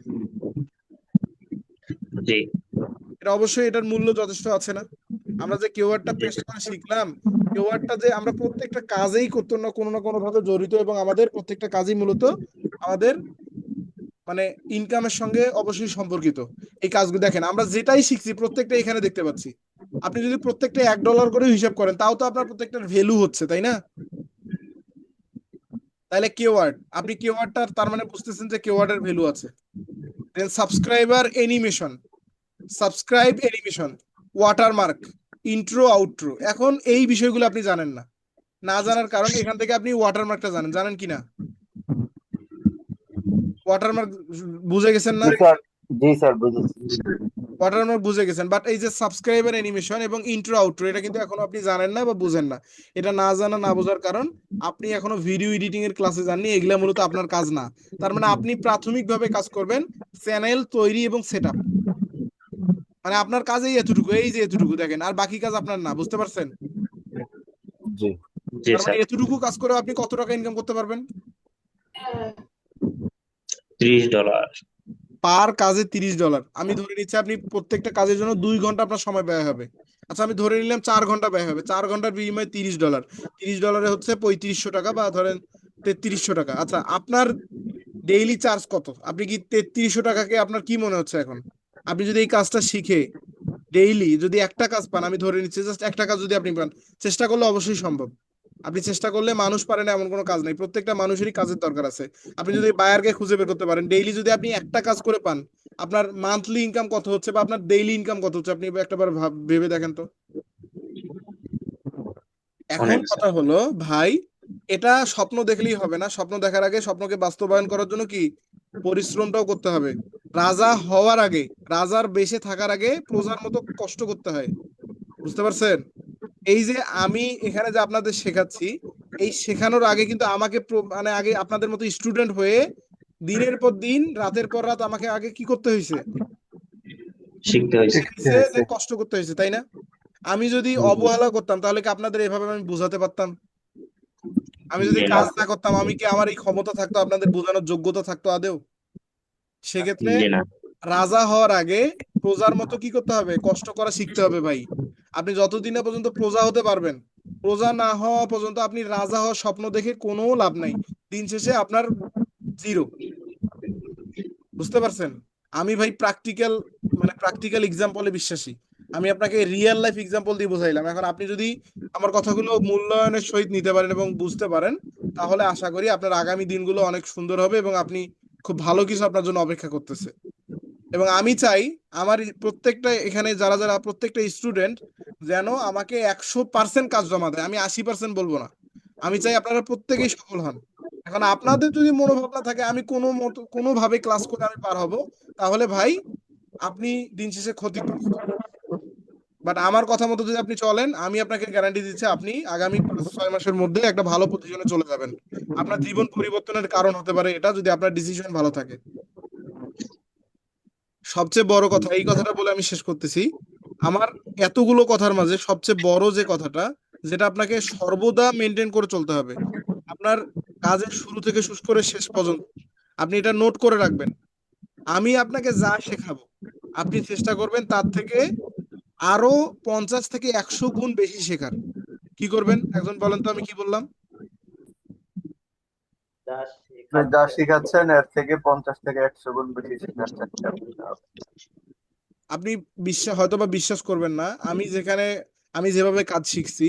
জি। এটা অবশ্যই, এটার মূল্য যথেষ্ট আছে না? আমরা যে কিওয়ার্ডটা জি। পেস্ট করে শিখলাম, কিওয়ার্ডটা যে আমরা প্রত্যেকটা কাজেই করতে না কোনো ভাবে জড়িত, এবং আমাদের প্রত্যেকটা কাজই মূলত আমাদের মানে ইনকামের সঙ্গে অবশ্যই সম্পর্কিত। এই কাজগুলো দেখেন আমরা যেটাই শিখছি প্রত্যেকটা এখানে দেখতে পাচ্ছি। আপনি যদি প্রত্যেকটা $1 করে হিসাব করেন তাও তো আপনার প্রত্যেকটার ভ্যালু হচ্ছে, তাই না? তাহলে কিওয়ার্ড, আপনি কিওয়ার্ডটার তার মানে বুঝতেছেন যে কিওয়ার্ডের ভ্যালু আছে। Then subscribe animation, watermark, intro outro. এখন এই বিষয়গুলো আপনি জানেন না, না জানার কারণ এখান থেকে আপনি ওয়াটারমার্কটা জানেন কিনা? ওয়াটারমার্ক বুঝে গেছেন না? জি স্যার, জি স্যার বুঝেছি। ওয়াটারমার্ক বুঝে গেছেন, বাট এই যে সাবস্ক্রাইবার অ্যানিমেশন এবং ইন্ট্রো আউট্রো এটা কিন্তু এখনো আপনি জানেন না বা বুঝেন না। এটা না জানা না বোঝার কারণ আপনি এখনো ভিডিও এডিটিং এর ক্লাসে যাননি, এগুলা মূলত আপনার কাজ না। তার মানে আপনি প্রাথমিকভাবে কাজ করবেন চ্যানেল তৈরি এবং সেটআপ, মানে আপনার কাজেই এতটুকু, এই যে এতটুকু দেখেন, আর বাকি কাজ আপনার না, বুঝতে পারছেন? জি। জি তার মানে স্যার। এতটুকু কাজ করে আপনি কত টাকা ইনকাম করতে পারবেন? $30। পার কাজে $30। আমি ধরে নিচ্ছি আপনি প্রত্যেকটা কাজের জন্য 2 ঘন্টা আপনার সময় ব্যয় হবে। আচ্ছা আমি ধরে নিলাম 4 ঘন্টা ব্যয় হবে, 4 ঘন্টার বিনিময়ে $30, $30 হচ্ছে 3500 টাকা, বা ধরেন 3300 টাকা। আচ্ছা আপনার ডেইলি চার্জ কত? আপনি কি 3300 টাকাকে আপনার কি মনে হচ্ছে এখন? আপনি যদি এই কাজটা শিখে ডেইলি যদি একটা কাজ পান, আমি ধরে নিচ্ছি জাস্ট একটা কাজ যদি আপনি পান, চেষ্টা করলে অবশ্যই সম্ভব। আপনি চেষ্টা করলে, মানুষ পারে না এমন কোনো কাজ নাই, প্রত্যেকটা মানুষেরই কাজের দরকার আছে। আপনি যদি বায়ারকে খুঁজে বের করতে পারেন, ডেইলি যদি আপনি একটা কাজ করে পান, আপনার মান্থলি ইনকাম কত হচ্ছে বা আপনার ডেইলি ইনকাম কত হচ্ছে আপনি একটাবার ভেবে দেখেন তো। এখন অনেক কথা স্যার। হলো ভাই, এটা স্বপ্ন দেখলেই হবে না, স্বপ্ন দেখার আগে স্বপ্নকে বাস্তবায়ন করার জন্য কি পরিশ্রমটাও করতে হবে। রাজা হওয়ার আগে, রাজার বেশে থাকার আগে প্রজার মতো কষ্ট করতে হয়। বুঝতে পারছেন? এই যে আমি এখানে যে আপনাদের শেখাচ্ছি, এই শেখানোর আগে কিন্তু আমাকে মানে আগে আপনাদের মতো স্টুডেন্ট হয়ে দিনের পর দিন, রাতের পর রাত আমাকে আগে কি করতে হয়েছে? শিখতে হয়েছে। শিখতে যে হয়েছে। কষ্ট করতে হয়েছে, তাই না? আমি যদি হুম, হুম। অবহেলা করতাম তাহলে কি আপনাদের এভাবে আমি বোঝাতে পারতাম? আমি যদি জি না, কাজ না করতাম, আমি কি আমার এই ক্ষমতা থাকতো, আপনাদের বোঝানোর যোগ্যতা থাকতো আদেও? সেক্ষেত্রে জি না। রাজা হওয়ার আগে প্রজার মতো কি করতে হবে? কষ্ট করা শিখতে হবে ভাই। আপনি যতদিন না পর্যন্ত প্রজা হতে পারবেন, প্রজা না হওয়া পর্যন্ত আপনি রাজা হওয়ার স্বপ্ন দেখে কোনো লাভ নাই। দিন শেষে আপনার জিরো। বুঝতে পারছেন? আমি ভাই প্র্যাকটিক্যাল, মানে প্র্যাকটিক্যাল এক্সাম্পলে বিশ্বাসী। আমি আপনাকে রিয়েল লাইফ এক্সাম্পল দিয়ে বোঝাইলাম। এখন আপনি যদি আমার কথাগুলো মূল্যায়নের সহিত নিতে পারেন এবং বুঝতে পারেন, তাহলে আশা করি আপনার আগামী দিনগুলো অনেক সুন্দর হবে এবং আপনি খুব ভালো কিছু আপনার জন্য অপেক্ষা করতেছে। এবং আমি চাই আমার প্রত্যেকটা এখানে যারা যারা প্রত্যেকটা স্টুডেন্ট যেন আমাকে 100% কাজ জমা দেয়। আমি 80% বলবো না। আমি চাই আপনারা প্রত্যেকেই সফল হন। এখন আপনাদের যদি মনোভাবনা থাকে আমি কোনো মতো কোনোভাবে ক্লাস করে আমি পার হব, তাহলে ভাই আপনি দিন শেষে ক্ষতিগ্রস্ত। বাট আমার কথা মতো যদি আপনি চলেন, আমি আপনাকে গ্যারান্টি দিচ্ছি আপনি আগামী 5-6 মাসের মধ্যে একটা ভালো পজিশনে চলে যাবেন। আপনার জীবন পরিবর্তনের কারণ হতে পারে এটা, যদি আপনার ডিসিশন ভালো থাকে। সবচেয়ে বড় কথা, এই কথাটা বলে আমি শেষ করতেছি। আমার এতগুলো কথার মাঝে সবচেয়ে বড় যে কথাটা, যেটা আপনাকে সর্বদা মেনটেন করে চলতে হবে, আপনার কাজের শুরু থেকে শেষ করে শেষ পর্যন্ত আপনি এটা নোট করে রাখবেন। আমি আপনাকে যা শেখাবো আপনি চেষ্টা করবেন তার থেকে আরো 50 থেকে 100 গুণ বেশি শেখার। কি করবেন একজন বলেন তো, আমি কি বললাম? আপনি যা শিখাচ্ছেন এর থেকে 50 থেকে 100 গুণ বেশি শেখার চেষ্টা করতে হবে। আপনি হয়তো বা বিশ্বাস করবেন না, আমি যেভাবে কাজ শিখছি,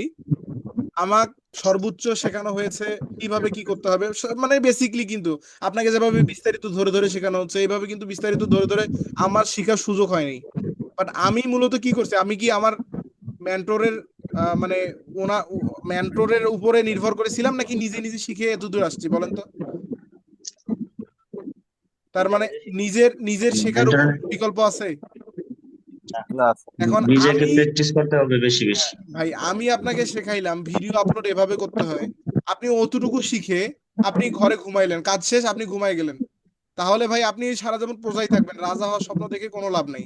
আমার সর্বোচ্চ শেখানো হয়েছে কিভাবে কি করতে হবে, মানে বেসিকলি। কিন্তু আপনাকে যেভাবে বিস্তারিত ধরে ধরে শেখানো হচ্ছে, এইভাবে কিন্তু বিস্তারিত ধরে ধরে আমার শেখার সুযোগ হয়নি। বাট আমি মূলত কি করছি, আমি কি আমার মেন্টরের মানে মেন্টরের উপরে নির্ভর করেছিলাম, নাকি নিজে নিজে শিখে এতদূর আসছি বলেন তো? তার মানে নিজের নিজের শেখার উপর ইন্টারনেট, বিকল্প আছে? না, এখন নিজেকে আমি, প্র্যাকটিস করতে হবে বেশি বেশি। ভাই আমি আপনাকে শেখাইলাম ভিডিও আপলোড এভাবে করতে হয়, আপনি অতটুকু শিখে আপনি ঘরে ঘুমাইলেন, কাজ শেষ আপনি ঘুমাই গেলেন, তাহলে ভাই আপনি সারা জীবন প্রজাই থাকবেন, রাজা হওয়ার স্বপ্ন দেখে কোনো লাভ নেই।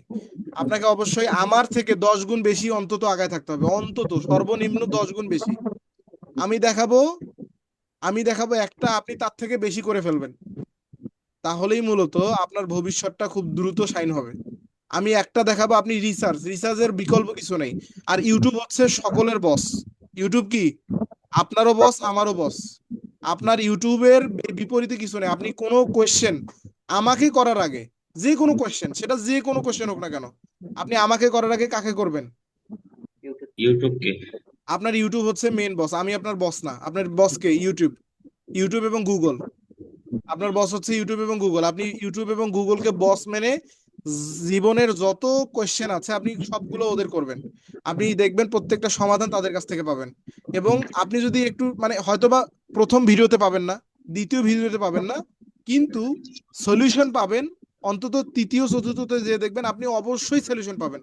আপনাকে অবশ্যই আমার থেকে 10 গুণ বেশি অন্তত আগায় থাকতে হবে, অন্তত সর্বনিম্ন 10 গুণ বেশি। আমি দেখাবো আমি দেখাবো একটা, আপনি তার থেকে বেশি করে ফেলবেন, তাহলেই মূলত আপনার ভবিষ্যৎটা খুব দ্রুত শাইন হবে। আমি একটা দেখাবো, আপনি রিসার্চের বিকল্প কিছু নেই। আর ইউটিউব হচ্ছে সকলের বস। ইউটিউব কি আপনারও বস, আমারও বস। আপনার ইউটিউবের বিপরীতে কিছু নেই। আপনি কোনো কোয়েশ্চেন আমাকে করার আগে, যে কোনো কোয়েশ্চেন, সেটা যে কোনো কোয়েশ্চেন হোক না কেন, আপনি আমাকে করার আগে কাকে করবেন? ইউটিউবকে। আপনার ইউটিউব হচ্ছে মেন বস, আমি আপনার বস না। আপনার বসকে ইউটিউব, ইউটিউব এবং গুগল। আপনার বস হচ্ছে ইউটিউব এবং গুগল। আপনি ইউটিউব এবং গুগলকে বস মেনে জীবনের যত কোয়েশ্চেন আছে আপনি সবগুলো ওদের করবেন। আপনি দেখবেন প্রত্যেকটা সমাধান তাদের কাছ থেকে পাবেন। এবং আপনি যদি একটু মানে হয়তোবা প্রথম ভিডিওতে পাবেন না, দ্বিতীয় ভিডিওতে পাবেন না, কিন্তু সলিউশন পাবেন অন্তত তৃতীয় চতুর্থতে যে দেখবেন আপনি অবশ্যই সলিউশন পাবেন।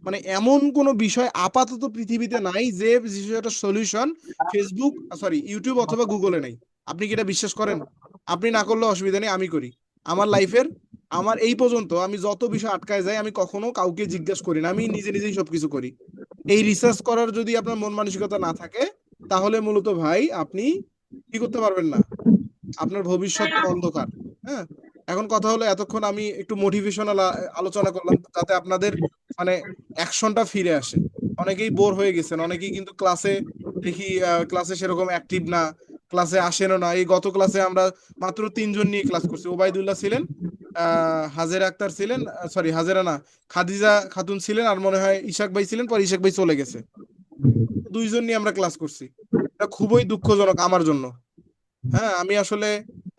মানে এমন কোনো বিষয় আপাতত পৃথিবীতে নাই যে বিষয়টা সলিউশন ফেসবুক, সরি, ইউটিউব অথবা গুগলে নেই। আপনি কি এটা বিশ্বাস করেন? আপনি না করলে অসুবিধা নেই, আমি করি। আমার লাইফের, আমার এই পর্যন্ত আমি যত বিষয় আটকায় যাই আমি কখনো কাউকে জিজ্ঞেস করি না, আমি নিজে নিজেই সবকিছু করি। এই রিসার্চ করার যদি আপনার মন মানসিকতা না থাকে, তাহলে মূলত ভাই আপনি কি করতে পারবেন না, আপনার ভবিষ্যৎ তো অন্ধকার। হ্যাঁ, এখন কথা হলো এতক্ষণ আমি একটু মোটিভেশনাল আলোচনা করলাম যাতে আপনাদের মানে অ্যাকশনটা ফিরে আসে। অনেকেই বোর হয়ে গেছেন, অনেকেই কিন্তু ক্লাসে দেখি ক্লাসে সেরকম অ্যাক্টিভ না, ক্লাসে আসেনও না। এই গত ক্লাসে আমরা মাত্র 3 জন নিয়ে ক্লাস করছি। ওবায়দুল্লাহ ছিলেন, হাজেরা আক্তার ছিলেন, সরি হাজেরা না, খাদিজা খাতুন ছিলেন, আর মনে হয় ইশাক ভাই ছিলেন, পর ইশাক ভাই চলে গেছে। 2 জন নিয়ে আমরা ক্লাস করছি। এটা খুবই দুঃখজনক আমার জন্য। হ্যাঁ, আমি আসলে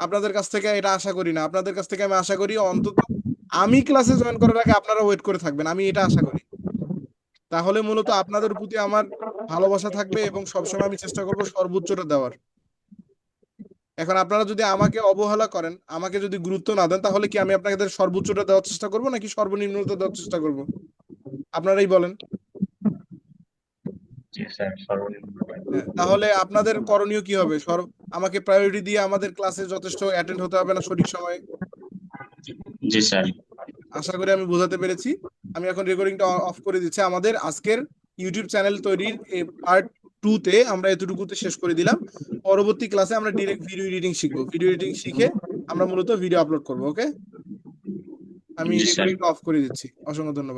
আপনাদের কাছ থেকে এটা আশা করি না। আপনাদের কাছ থেকে আমি আশা করি অন্তত আমি ক্লাসে জয়েন করার আগে আপনারা ওয়েট করে থাকবেন, আমি এটা আশা করি। তাহলে মূলত আপনাদের প্রতি আমার ভালোবাসা থাকবে এবং সবসময় আমি চেষ্টা করব সর্বোচ্চটা দেওয়ার। এখন আপনারা যদি আমাকে অবহেলা করেন, আমাকে যদি গুরুত্ব না দেন, তাহলে কি আমি আপনাদের সর্বোচ্চটা দেওয়ার চেষ্টা করব নাকি সর্বনিম্নটা দেওয়ার চেষ্টা করব? আপনারাই বলেন। জি স্যার, সর্বনিম্ন। তাহলে আপনাদের করণীয় কি হবে? আমাকে প্রায়োরিটি দিয়ে আমাদের ক্লাসে যথেষ্ট অ্যাটেন্ড হতে হবে না সঠিক সময়ে? জি স্যার। আশা করি আমি বোঝাতে পেরেছি। আমি এখন রেকর্ডিংটা অফ করে দিচ্ছি। আমাদের আজকের ইউটিউব চ্যানেল তৈরির পার্ট 2 তে আমরা এতটুকুতে শেষ করে দিলাম। পরবর্তী ক্লাসে আমরা ডিরেক্ট ভিডিও এডিটিং শিখবো। ভিডিও এডিটিং শিখে আমরা মূলত ভিডিও আপলোড করবো। ওকে, আমি জি স্যার। রেকর্ডিংটা অফ করে দিচ্ছি। অসংখ্য ধন্যবাদ।